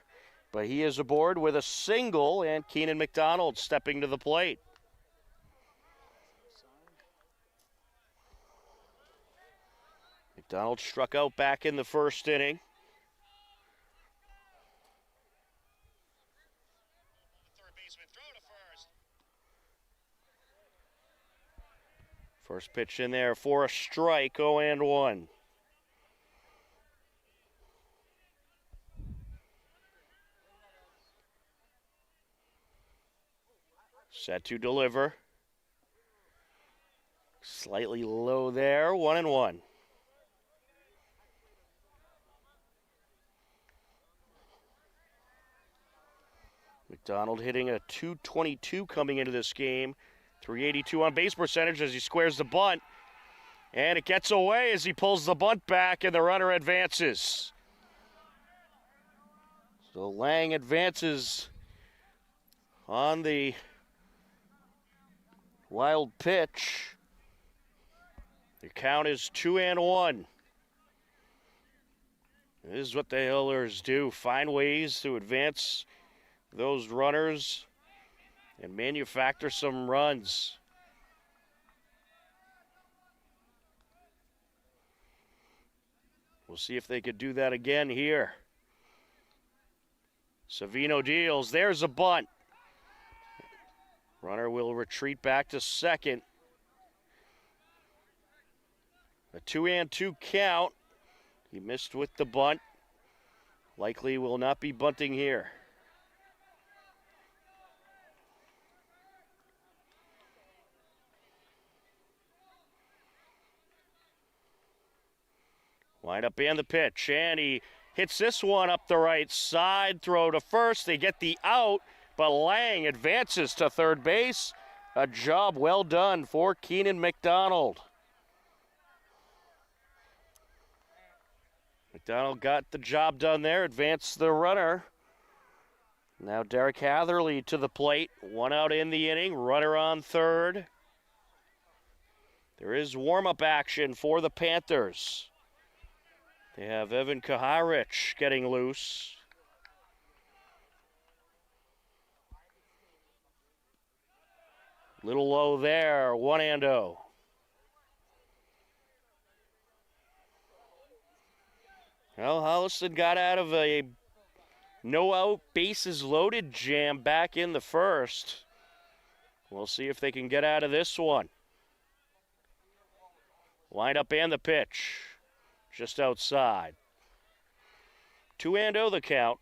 A: But he is aboard with a single. And Keenan McDonald stepping to the plate. McDonald struck out back in the first inning. First pitch in there for a strike, 0-1. Set to deliver. Slightly low there, 1-1. McDonald hitting a .222 coming into this game. .382 on base percentage as he squares the bunt. And it gets away as he pulls the bunt back and the runner advances. So Lang advances on the wild pitch. The count is 2-1. This is what the Hillers do. Find ways to advance those runners and manufacture some runs. We'll see if they could do that again here. Savino deals. There's a bunt. Runner will retreat back to second. A 2-2 count. He missed with the bunt. Likely will not be bunting here. Wind up and the pitch, and he hits this one up the right side. Throw to first. They get the out, but Lang advances to third base. A job well done for Keenan McDonald. McDonald got the job done there, advanced the runner. Now Derek Hatherley to the plate. One out in the inning, runner on third. There is warm-up action for the Panthers. They have Evan Kaharich getting loose. Little low there, 1-0. Well, Holliston got out of a no-out, bases-loaded jam back in the first. We'll see if they can get out of this one. Wind up and the pitch. Just outside. 2-0 the count.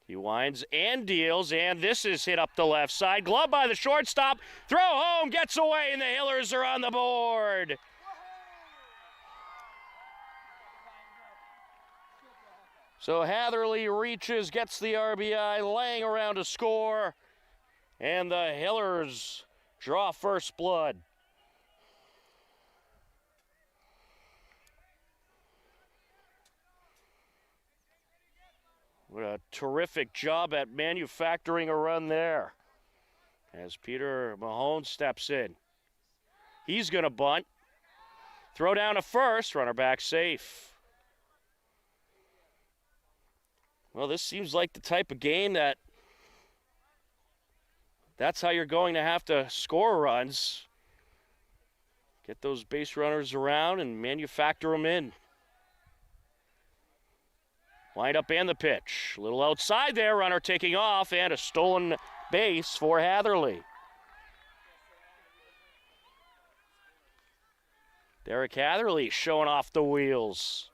A: He winds and deals, and this is hit up the left side. Glove by the shortstop. Throw home, gets away, and the Hillers are on the board. So Hatherley reaches, gets the RBI, Lang around to score, and the Hillers draw first blood. What a terrific job at manufacturing a run there as Peter Mahone steps in. He's going to bunt. Throw down to first, runner back safe. Well, this seems like the type of game that's how you're going to have to score runs. Get those base runners around and manufacture them in. Wind up and the pitch. A little outside there, runner taking off, and a stolen base for Hatherley. Derek Hatherley showing off the wheels.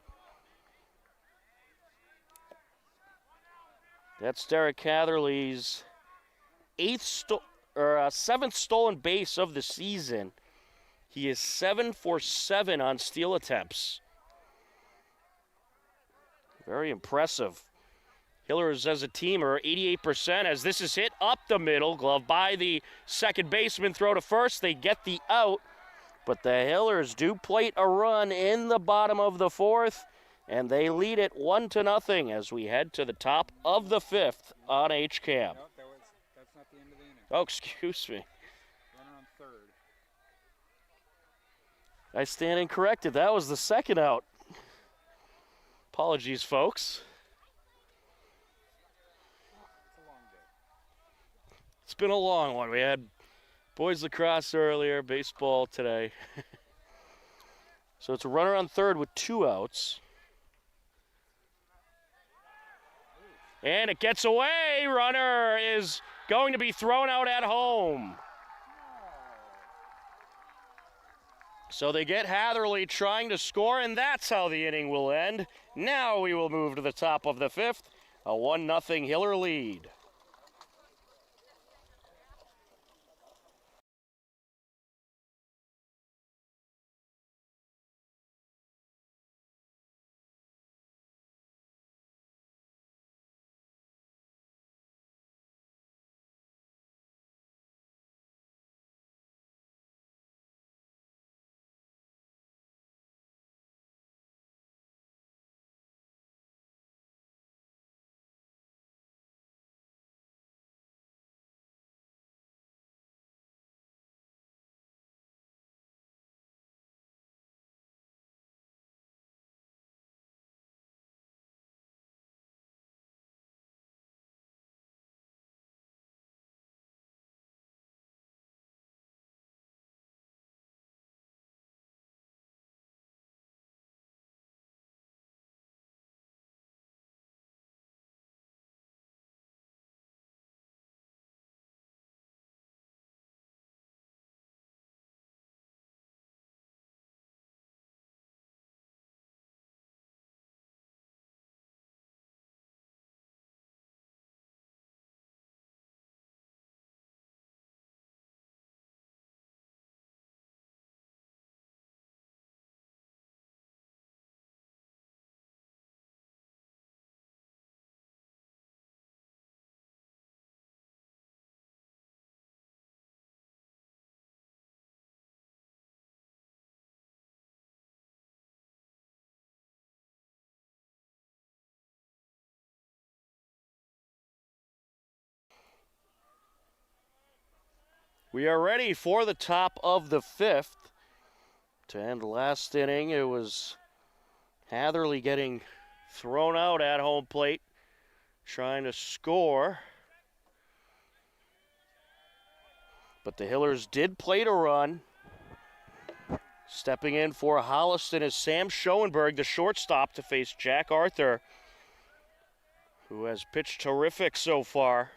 A: That's Derek Hatherley's seventh stolen base of the season. He is 7 for 7 on steal attempts. Very impressive. Hillers as a team are 88% as this is hit up the middle. Glove by the second baseman, throw to first. They get the out, but the Hillers do plate a run in the bottom of the fourth, and they lead it 1-0 as we head to the top of the fifth on HCAM.
C: Nope, that's not the end of the inning.
A: Oh, excuse me.
C: Runner on third.
A: I stand incorrected. That was the second out. Apologies, folks.
C: It's a long day.
A: It's been a long one. We had boys lacrosse earlier, baseball today. So it's a runner on third with 2 outs. And it gets away. Runner is going to be thrown out at home. So they get Hatherley trying to score, and that's how the inning will end. Now we will move to the top of the fifth, a 1-0 Hiller lead. We are ready for the top of the fifth. To end the last inning, it was Hatherley getting thrown out at home plate, trying to score. But the Hillers did plate a run. Stepping in for Holliston is Sam Schoenberg, the shortstop, to face Jack Arthur, who has pitched terrific so far.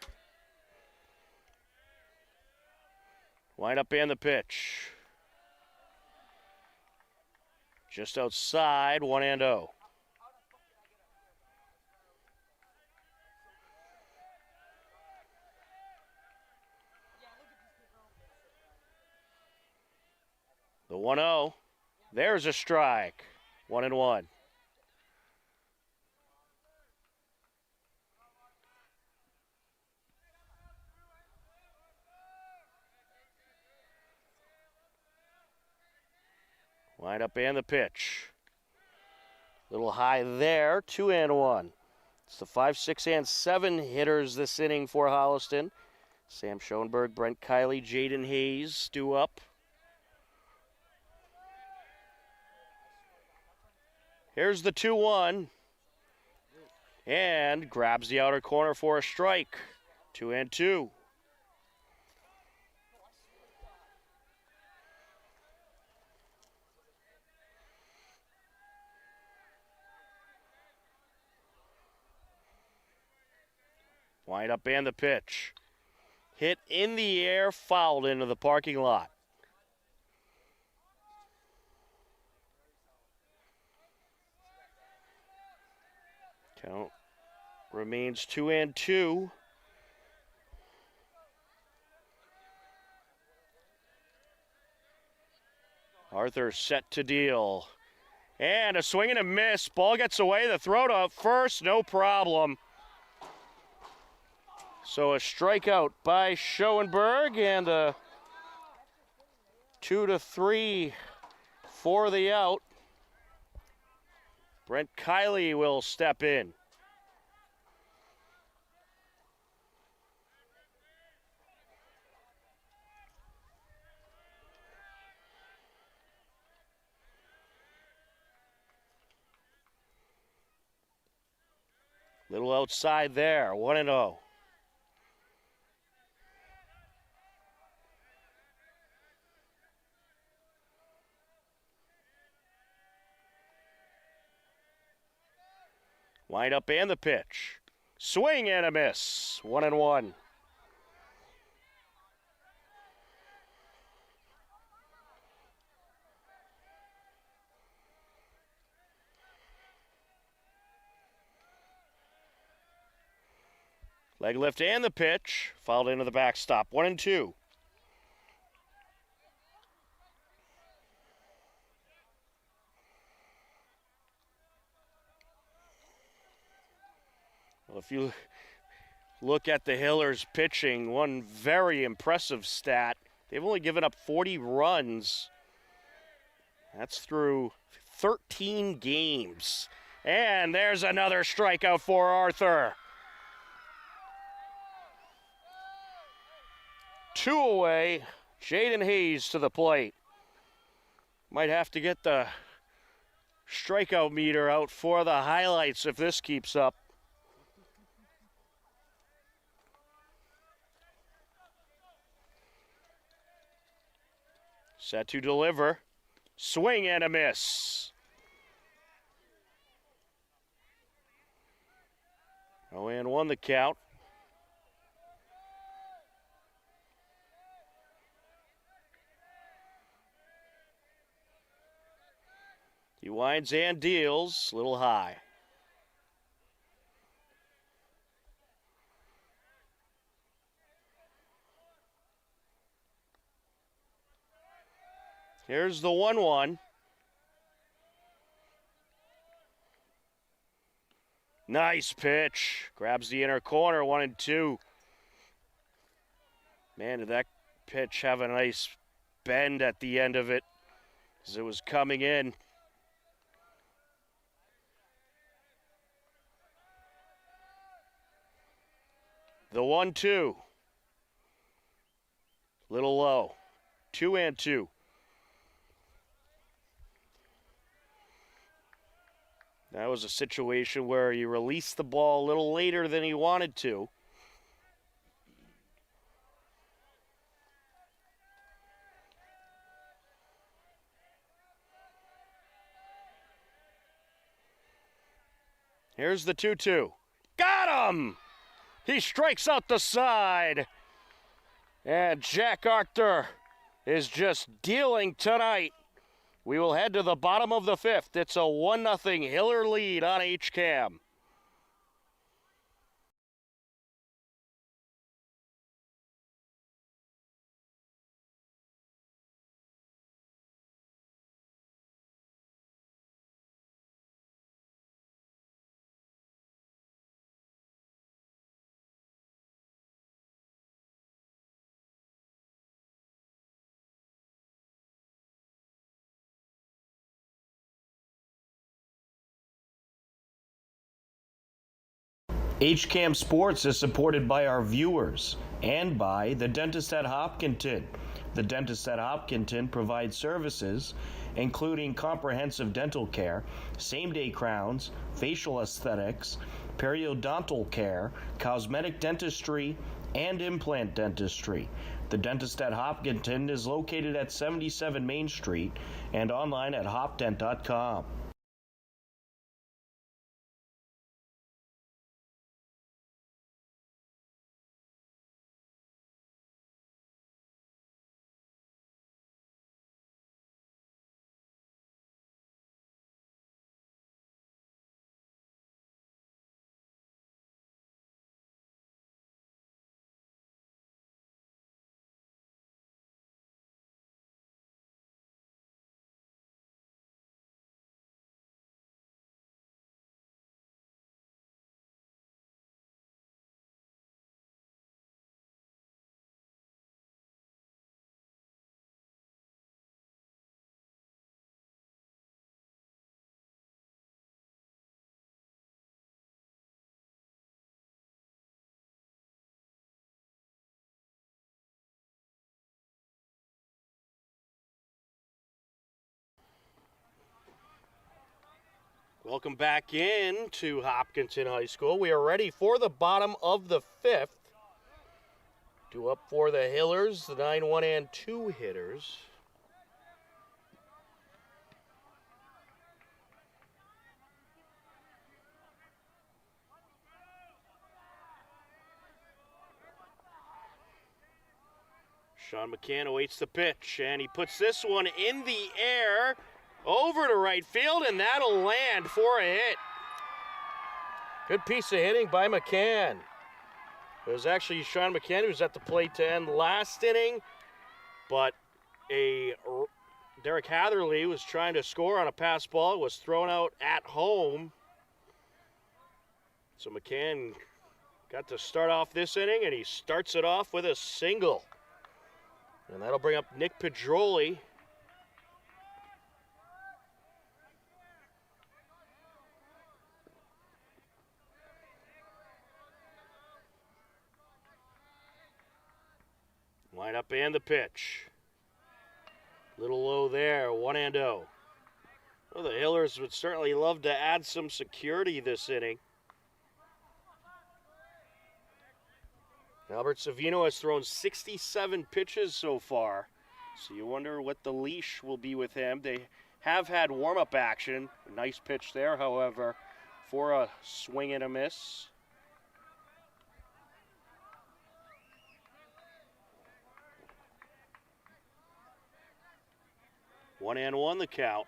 A: Wind up and the pitch. Just outside, 1-0. The 1-0. There's a strike. 1-1. Wind up and the pitch. Little high there, 2-1. It's the 5, 6, and 7 hitters this inning for Holliston. Sam Schoenberg, Brent Kiley, Jaden Hayes due up. Here's the 2-1. And grabs the outer corner for a strike. 2-2. Wind up and the pitch. Hit in the air, fouled into the parking lot. Count remains 2-2. Arthur set to deal. And a swing and a miss. Ball gets away. The throw to first, no problem. So a strikeout by Schoenberg and a 2-3 for the out. Brent Kiley will step in. Little outside there, 1-0. Wind up and the pitch. Swing and a miss. 1-1. Leg lift and the pitch. Fouled into the backstop. 1-2. Well, if you look at the Hillers pitching, one very impressive stat. They've only given up 40 runs. That's through 13 games. And there's another strikeout for Arthur. 2 away. Jaden Hayes to the plate. Might have to get the strikeout meter out for the highlights if this keeps up. Set to deliver. Swing and a miss. 0-1 the count. He winds and deals, a little high. Here's the 1-1. Nice pitch. Grabs the inner corner, 1-2. Man, did that pitch have a nice bend at the end of it as it was coming in. The 1-2. Little low. 2-2. That was a situation where he released the ball a little later than he wanted to. Here's the 2-2. Got him! He strikes out the side. And Jack Arthur is just dealing tonight. We will head to the bottom of the 5th. It's a 1-0 Hiller lead on HCAM. HCAM Sports is supported by our viewers and by the Dentist at Hopkinton. The Dentist at Hopkinton provides services including comprehensive dental care, same-day crowns, facial aesthetics, periodontal care, cosmetic dentistry, and implant dentistry. The Dentist at Hopkinton is located at 77 Main Street and online at hopdent.com. Welcome back in to Hopkinton High School. We are ready for the bottom of the 5th. Due up for the Hillers, the 9-1 and 2 hitters. Sean McCann awaits the pitch, and he puts this one in the air over to right field, and that'll land for a hit. Good piece of hitting by McCann. It was actually Sean McCann who was at the plate to end last inning, but Derek Hatherley was trying to score on a pass ball. It was thrown out at home. So McCann got to start off this inning, and he starts it off with a single. And that'll bring up Nick Pedroli. Line up and the pitch. Little low there, 1-0. Well, the Hillers would certainly love to add some security this inning. Albert Savino has thrown 67 pitches so far, so you wonder what the leash will be with him. They have had warm-up action. A nice pitch there, however, for a swing and a miss. One and one the count.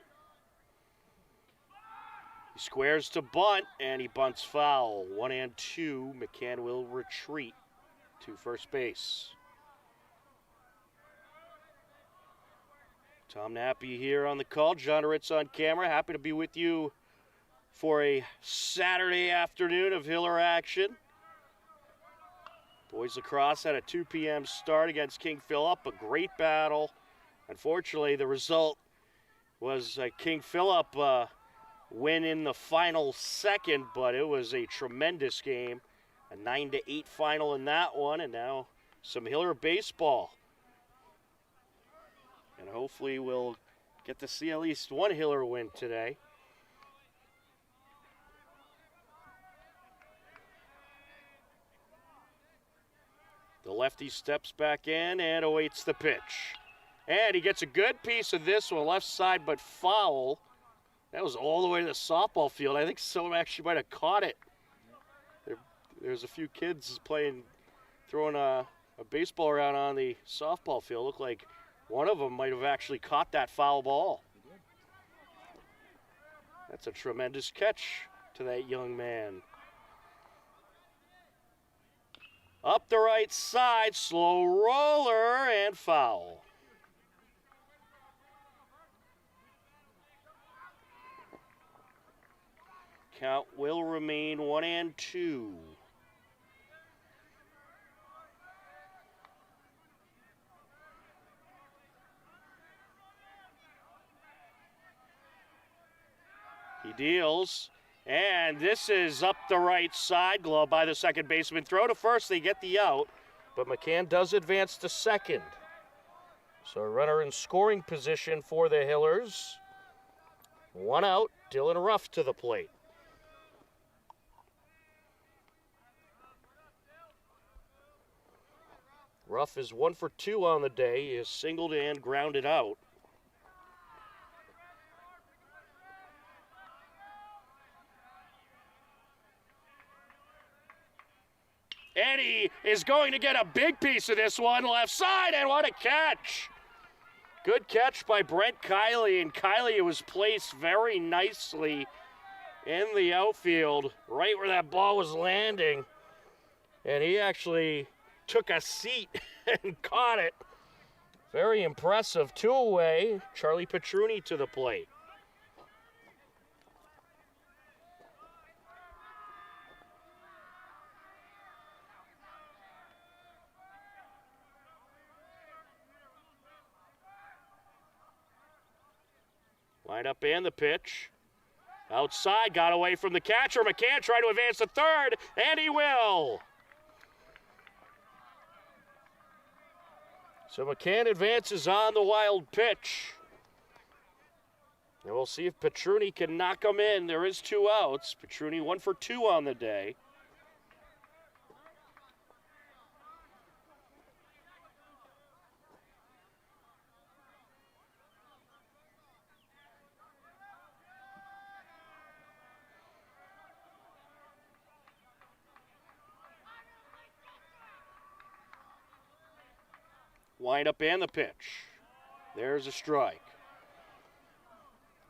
A: He squares to bunt, and he bunts foul. 1-2. McCann will retreat to first base. Tom Nappy here on the call. John Ritz on camera. Happy to be with you for a Saturday afternoon of Hiller action. Boys lacrosse had a 2 p.m. start against King Philip. A great battle. Unfortunately, the result was King Philip win in the final second, but it was a tremendous game. A 9-8 final in that one, and now some Hiller baseball. And hopefully we'll get to see at least one Hiller win today. The lefty steps back in and awaits the pitch. And he gets a good piece of this one, left side, but foul. That was all the way to the softball field. I think someone actually might have caught it. There's a few kids throwing a baseball around on the softball field. Looked like one of them might have actually caught that foul ball. That's a tremendous catch to that young man. Up the right side, slow roller, and foul. Count will remain 1-2. He deals, and this is up the right side, glove by the second baseman. Throw to first, they get the out, but McCann does advance to second. So a runner in scoring position for the Hillers. One out, Dylan Ruff to the plate. Ruff is 1 for 2 on the day. He is singled and grounded out. And he is going to get a big piece of this one, left side, and what a catch! Good catch by Brent Kiley, and Kiley was placed very nicely in the outfield, right where that ball was landing. And he actually took a seat and caught it. Very impressive. 2 away. Charlie Petruni to the plate. Line up and the pitch. Outside, got away from the catcher. McCann trying to advance to third, and he will. So McCann advances on the wild pitch. And we'll see if Petruni can knock them in. There is 2 outs. Petruni 1 for 2 on the day. Wind up and the pitch. There's a strike.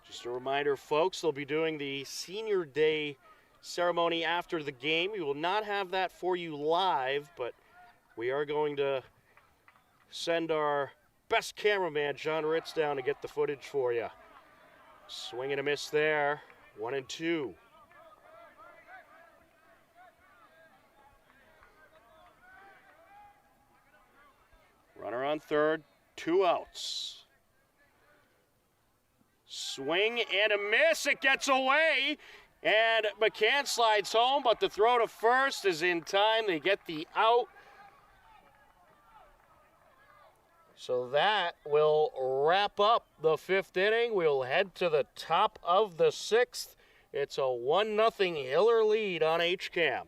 A: Just a reminder, folks, they'll be doing the Senior Day ceremony after the game. We will not have that for you live, but we are going to send our best cameraman, John Ritz, down to get the footage for you. Swing and a miss there. 1-2. Runner on third, 2 outs. Swing and a miss, it gets away, and McCann slides home, but the throw to first is in time. They get the out. So that will wrap up the 5th inning. We'll head to the top of the 6th. It's a 1-0 Hiller lead on HCAM.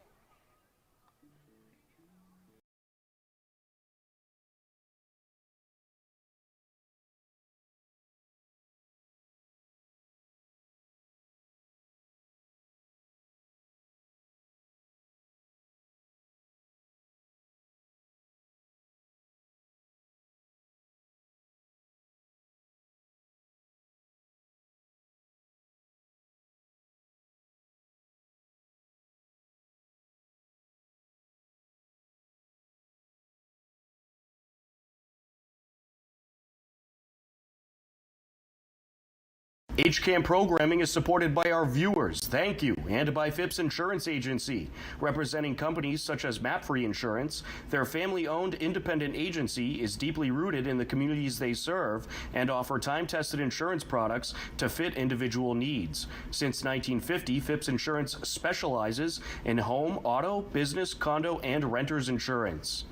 A: HCAM programming is supported by our viewers, thank you, and by Phipps Insurance Agency, representing companies such as MapFree Insurance. Their family-owned independent agency is deeply rooted in the communities they serve and offer time-tested insurance products to fit individual needs. Since 1950, Phipps Insurance specializes in home, auto, business, condo, and renters insurance.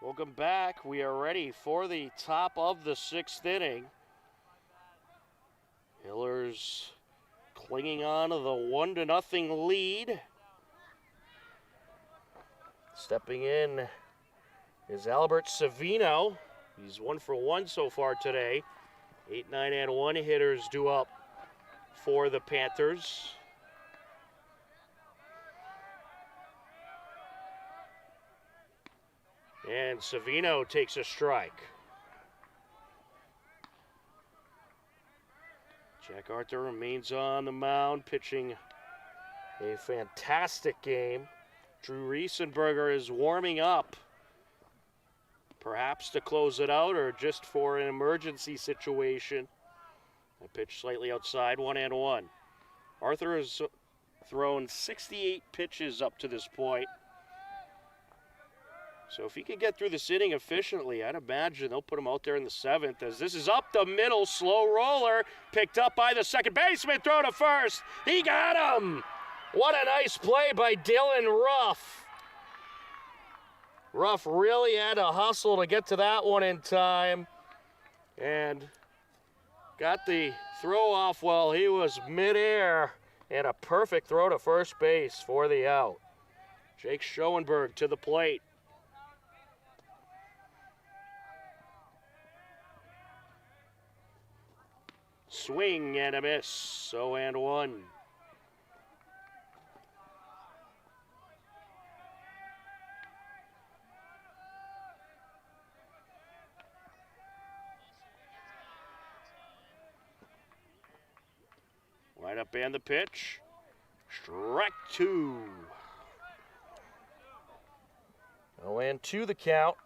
A: Welcome back. We are ready for the top of the 6th inning. Hillers clinging on to the 1-0 lead. Stepping in is Albert Savino. He's 1 for 1 so far today. 8, 9, and 1 hitters due up for the Panthers. And Savino takes a strike. Jack Arthur remains on the mound, pitching a fantastic game. Drew Riesenberger is warming up, perhaps to close it out or just for an emergency situation. A pitch slightly outside, 1-1. Arthur has thrown 68 pitches up to this point. So if he could get through this inning efficiently, I'd imagine they'll put him out there in the 7th, as this is up the middle, slow roller, picked up by the second baseman, throw to first. He got him! What a nice play by Dylan Ruff. Ruff really had to hustle to get to that one in time, and got the throw off while he was midair, and a perfect throw to first base for the out. Jake Schoenberg to the plate. Swing and a miss, 0-1. Line up and the pitch. Strike 2. 0-2 the count.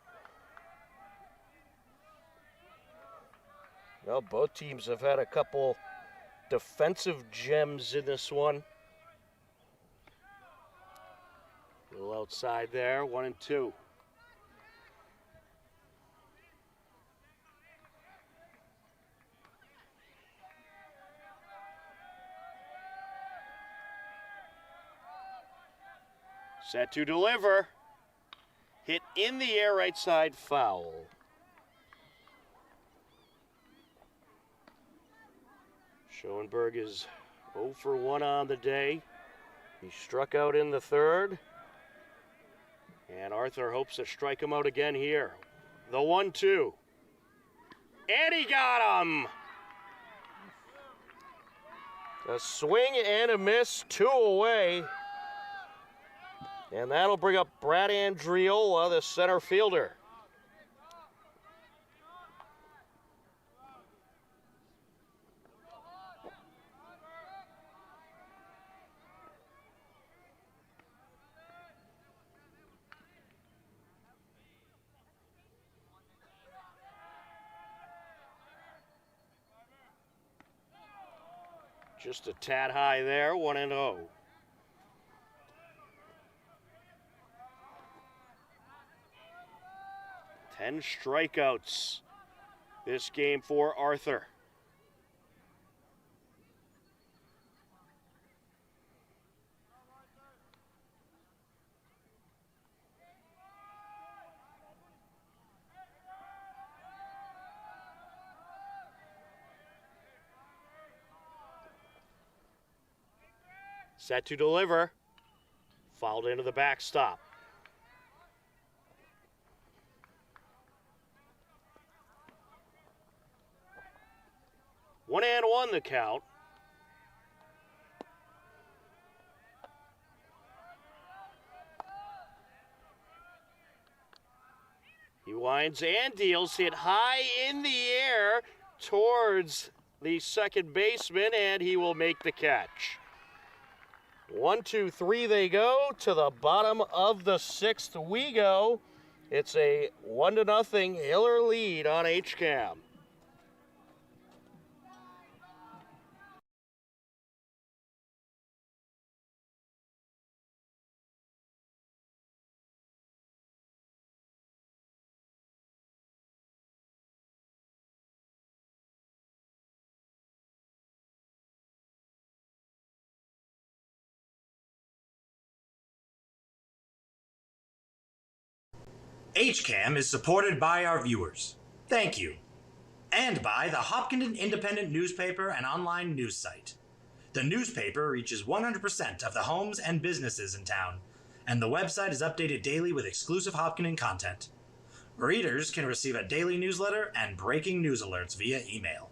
A: Well, both teams have had a couple defensive gems in this one. We'll outside there, 1-2. Set to deliver. Hit in the air, right side, foul. Schoenberg is 0 for 1 on the day. He struck out in the third. And Arthur hopes to strike him out again here. The 1-2. And he got him! A swing and a miss, 2 away. And that'll bring up Brad Andriola, the center fielder. Just a tad high there, 1-0. 10 strikeouts this game for Arthur. Set to deliver. Fouled into the backstop. 1-1 the count. He winds and deals, hit high in the air towards the second baseman, and he will make the catch. 1, 2, 3 they go. To the bottom of the 6th we go. It's a 1-0 Hiller lead on HCAM.
E: HCAM is supported by our viewers. Thank you. And by the Hopkinton Independent newspaper and online news site. The newspaper reaches 100% of the homes and businesses in town, and the website is updated daily with exclusive Hopkinton content. Readers can receive a daily newsletter and breaking news alerts via email.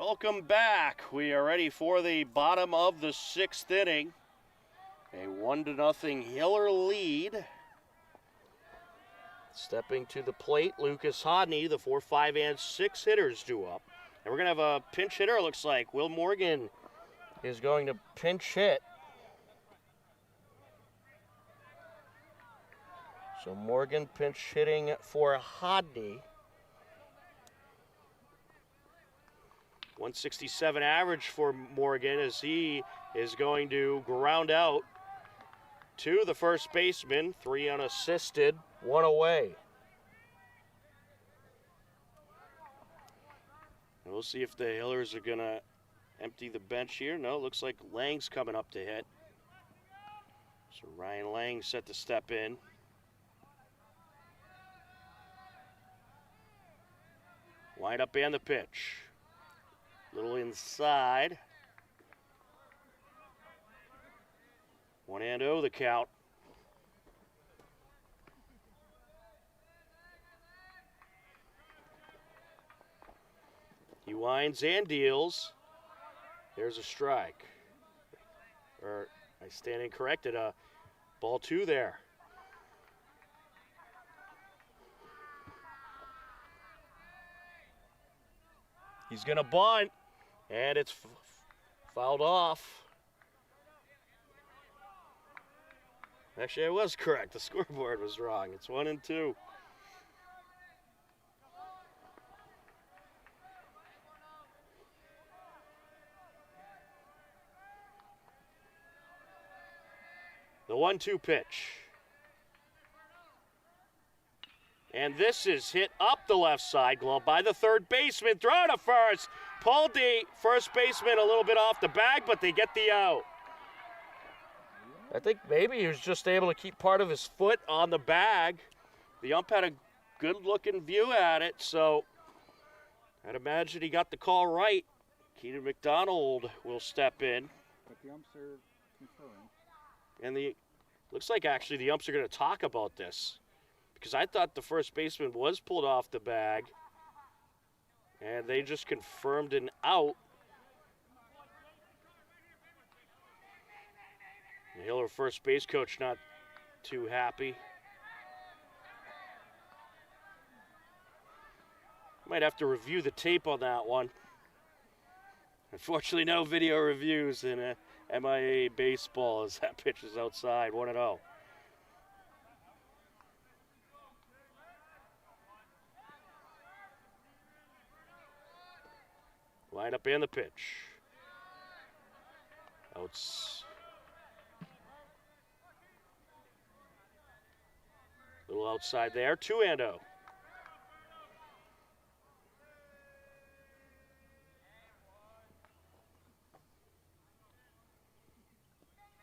A: Welcome back. We are ready for the bottom of the 6th inning. A 1-0 Hiller lead. Stepping to the plate, Lucas Hodney. The 4, 5, and 6 hitters due up. And we're going to have a pinch hitter, it looks like. Will Morgan is going to pinch hit. So Morgan pinch hitting for Hodney. 167 average for Morgan as he is going to ground out to the first baseman. 3 unassisted, 1 away. And we'll see if the Hillers are going to empty the bench here. No, looks like Lang's coming up to hit. So Ryan Lang set to step in. Wind up and the pitch. Little inside. 1-0 the count. He winds and deals. There's a strike. Or I stand incorrected. Ball 2 there. He's going to bunt, and it's fouled off. Actually, I was correct. The scoreboard was wrong. It's 1-2. The 1-2 pitch. And this is hit up the left side, glove by the third baseman. Throw to first. Pulled the first baseman a little bit off the bag, but they get the out. I think maybe he was just able to keep part of his foot on the bag. The ump had a good-looking view at it, so I'd imagine he got the call right. Keenan McDonald will step in.
F: But the umps are conferring.
A: And looks like actually the umps are going to talk about this, because I thought the first baseman was pulled off the bag, and they just confirmed an out. The Hiller first base coach not too happy. Might have to review the tape on that one. Unfortunately, no video reviews in MIA baseball as that pitch is outside, 1-0. Line up and the pitch. Outs. Little outside there, 2-0.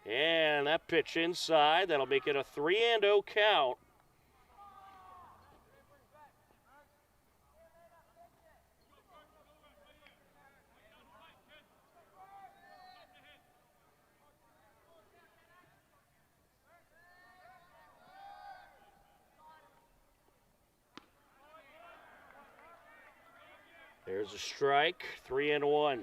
A: And that pitch inside, that'll make it a 3-0 count. There's a strike, 3-1.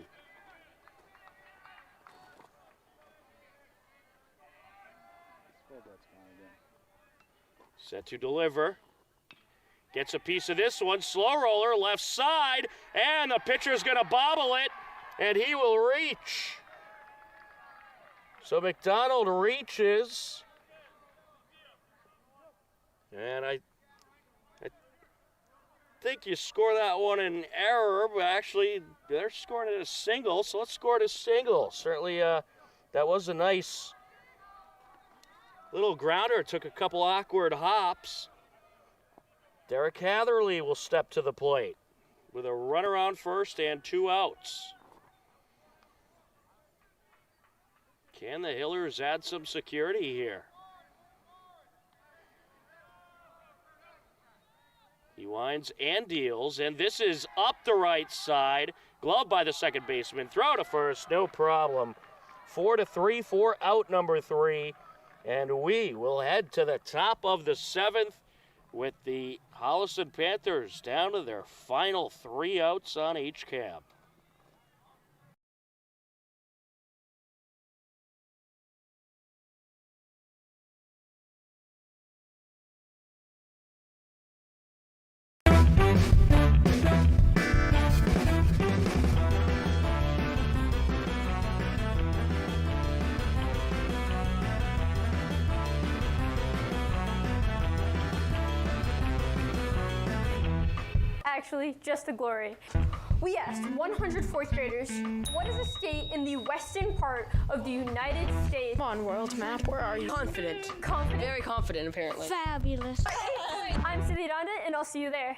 A: Set to deliver. Gets a piece of this one. Slow roller, left side. And the pitcher's going to bobble it. And he will reach. So McDonald reaches. And I think you score that one in error, but actually they're scoring it as single, so let's score it as single. Certainly that was a nice little grounder. Took a couple awkward hops. Derek Hatherley will step to the plate with a run around first and 2 outs. Can the Hillers add some security here? He winds and deals, and this is up the right side. Glove by the second baseman. Throw to first, no problem. 4-3 for out number 3. And we will head to the top of the 7th with the Holliston Panthers down to their final 3 outs on each cab.
D: actually just a glory. We asked 100 fourth graders, what is a state in the western part of the United States?
G: Come on, world map, where are you?
H: Confident.
D: Confident?
H: Very confident, apparently.
G: Fabulous.
D: I'm Cindy Donda, and I'll see you there.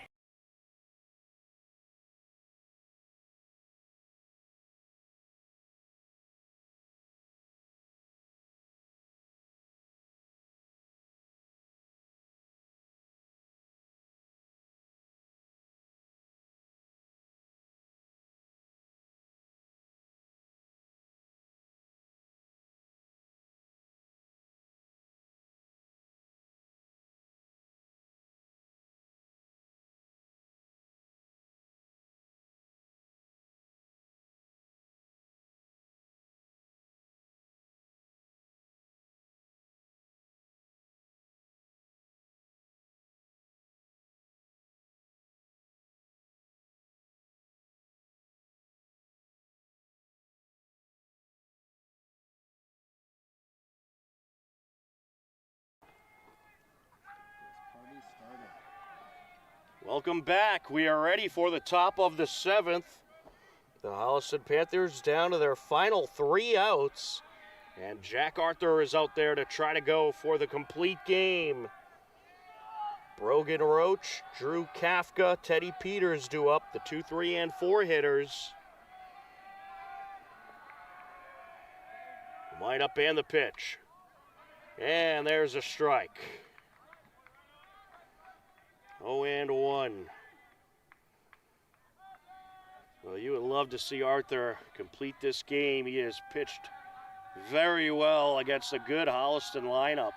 F: Party started.
A: Welcome back. We are ready for the top of the 7th. The Holliston Panthers down to their final 3 outs. And Jack Arthur is out there to try to go for the complete game. Brogan Roach, Drew Kafka, Teddy Peters do up, the 2, 3, and 4 hitters. The lineup and the pitch. And there's a strike. 0-1. Well, you would love to see Arthur complete this game. He has pitched very well against a good Holliston lineup.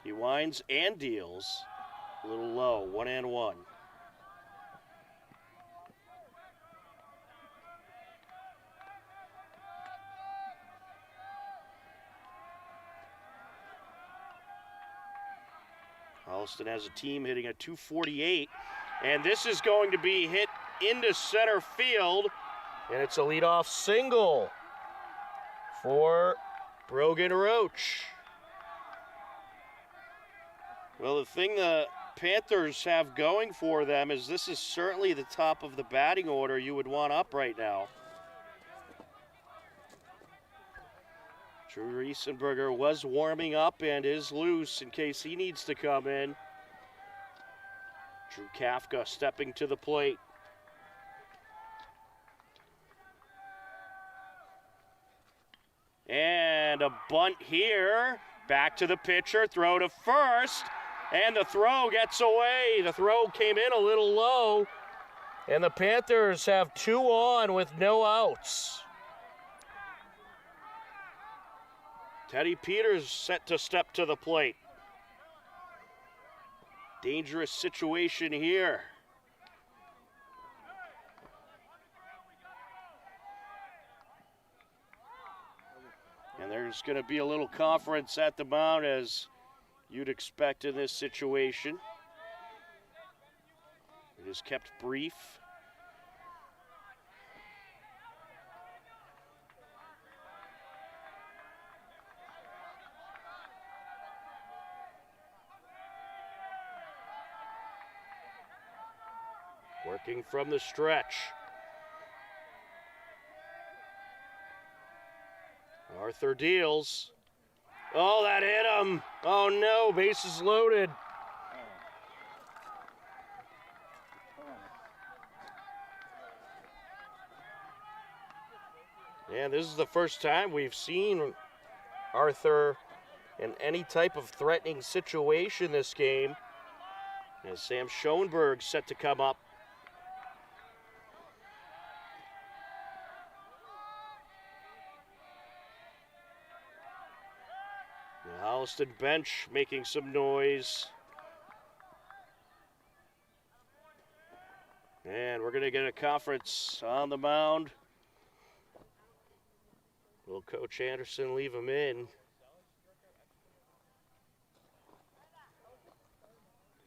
A: He winds and deals. A little low, 1-1. Holliston has a team hitting a 248, and this is going to be hit into center field, and it's a leadoff single for Brogan Roach. Well, the thing the Panthers have going for them is this is certainly the top of the batting order you would want up right now. Drew Riesenberger was warming up and is loose in case he needs to come in. Drew Kafka stepping to the plate. And a bunt here. Back to the pitcher, throw to first. And the throw gets away. The throw came in a little low. And the Panthers have 2 on with no outs. Teddy Peters set to step to the plate. Dangerous situation here. And there's going to be a little conference at the mound as you'd expect in this situation. It is kept brief. Working from the stretch. Arthur deals. Oh, that hit him. Oh no, bases loaded. And this is the first time we've seen Arthur in any type of threatening situation this game. As Sam Schoenberg set to come up. The Holliston bench making some noise. And we're going to get a conference on the mound. Will Coach Anderson leave him in?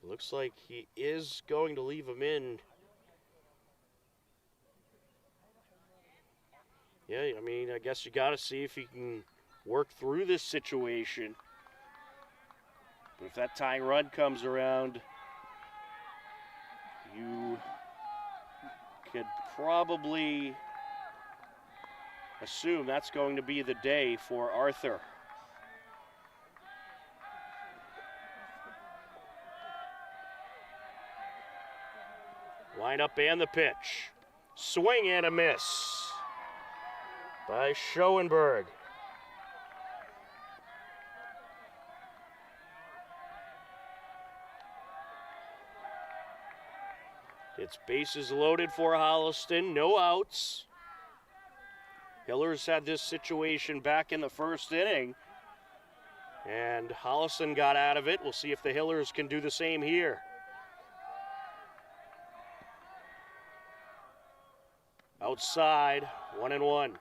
A: Looks like he is going to leave him in. Yeah, I mean, I guess you got to see if he can work through this situation. But if that tying run comes around, You could probably assume that's going to be the day for Arthur. Line up and the pitch. Swing and a miss by Schoenberg. It's bases loaded for Holliston, no outs. Hillers had this situation back in the first inning, and Holliston got out of it. We'll see if the Hillers can do the same here. Outside, 1-1.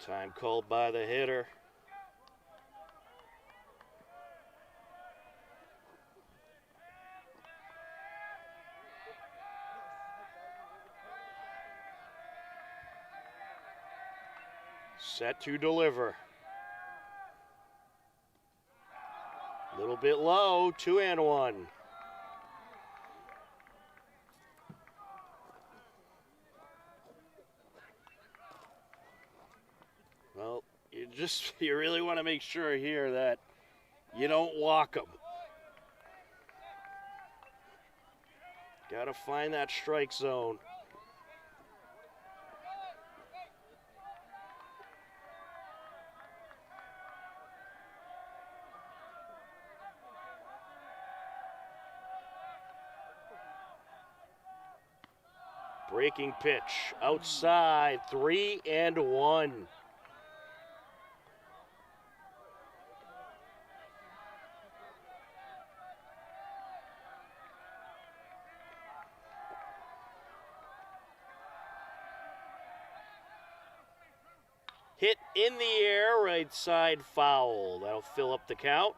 A: Time called by the hitter. Set to deliver. A little bit low, 2-1. Well, you really want to make sure here that you don't walk them. Got to find that strike zone. Breaking pitch outside, 3-1. Hit in the air, right side foul. That'll fill up the count.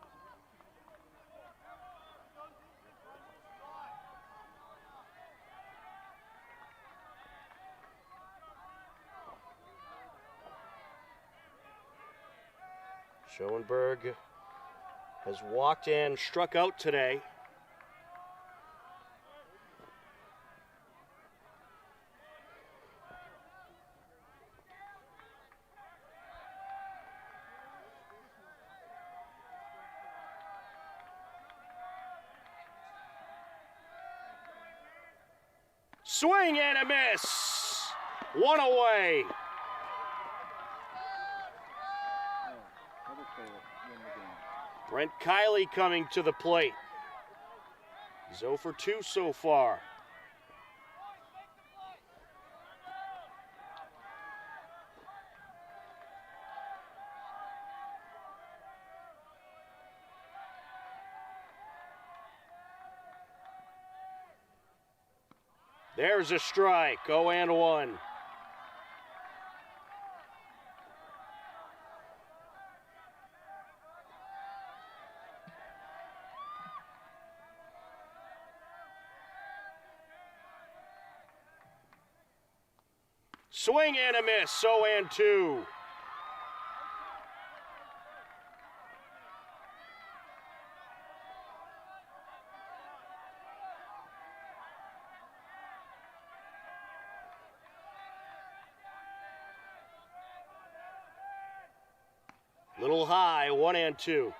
A: Schoenberg has walked and struck out today. Swing and a miss. One away. Brent Kiley coming to the plate. He's 0 for 2 so far. There's a strike, 0-1. Swing and a miss, 0-2. Little high, 1-2.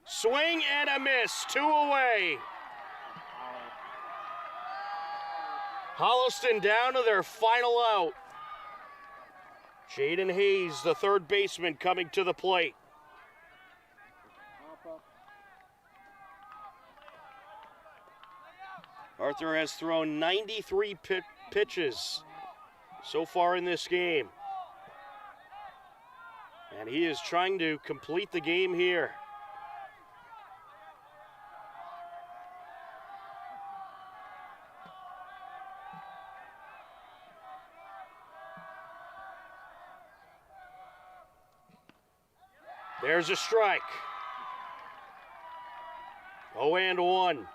A: Swing and a miss, 2 away. Holliston down to their final out. Jaden Hayes, the third baseman, coming to the plate. Arthur has thrown 93 pitches so far in this game. And he is trying to complete the game here. There's a strike. 0-1.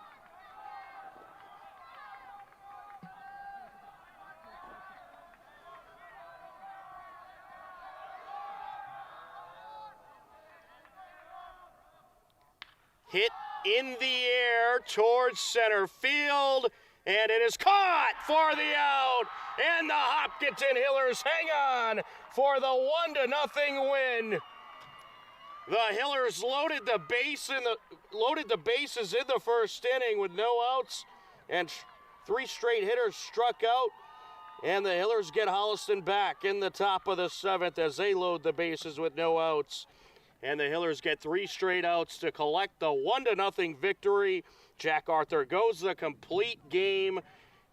A: Hit in the air towards center field, and it is caught for the out. And the Hopkinton Hillers hang on for the 1-0 win. The Hillers loaded the bases in the first inning with no outs, and 3 straight hitters struck out. And the Hillers get Holliston back in the top of the 7th as they load the bases with no outs. And the Hillers get 3 straight outs to collect the 1-0 victory. Jack Arthur goes the complete game,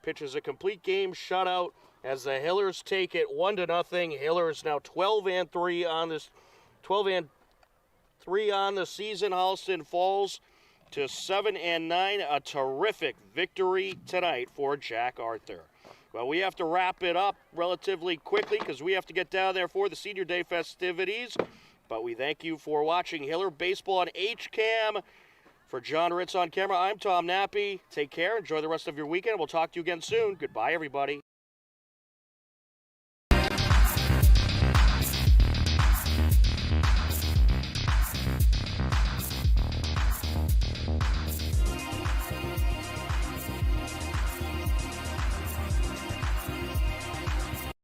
A: pitches a complete game shutout as the Hillers take it 1-0. Hillers now 12-3 on this 12-3 on the season. Holliston falls to 7-9. A terrific victory tonight for Jack Arthur. Well, we have to wrap it up relatively quickly because we have to get down there for the Senior Day festivities. But we thank you for watching Hiller Baseball on HCAM. For John Ritz on camera, I'm Tom Nappy. Take care. Enjoy the rest of your weekend. We'll talk to you again soon. Goodbye, everybody.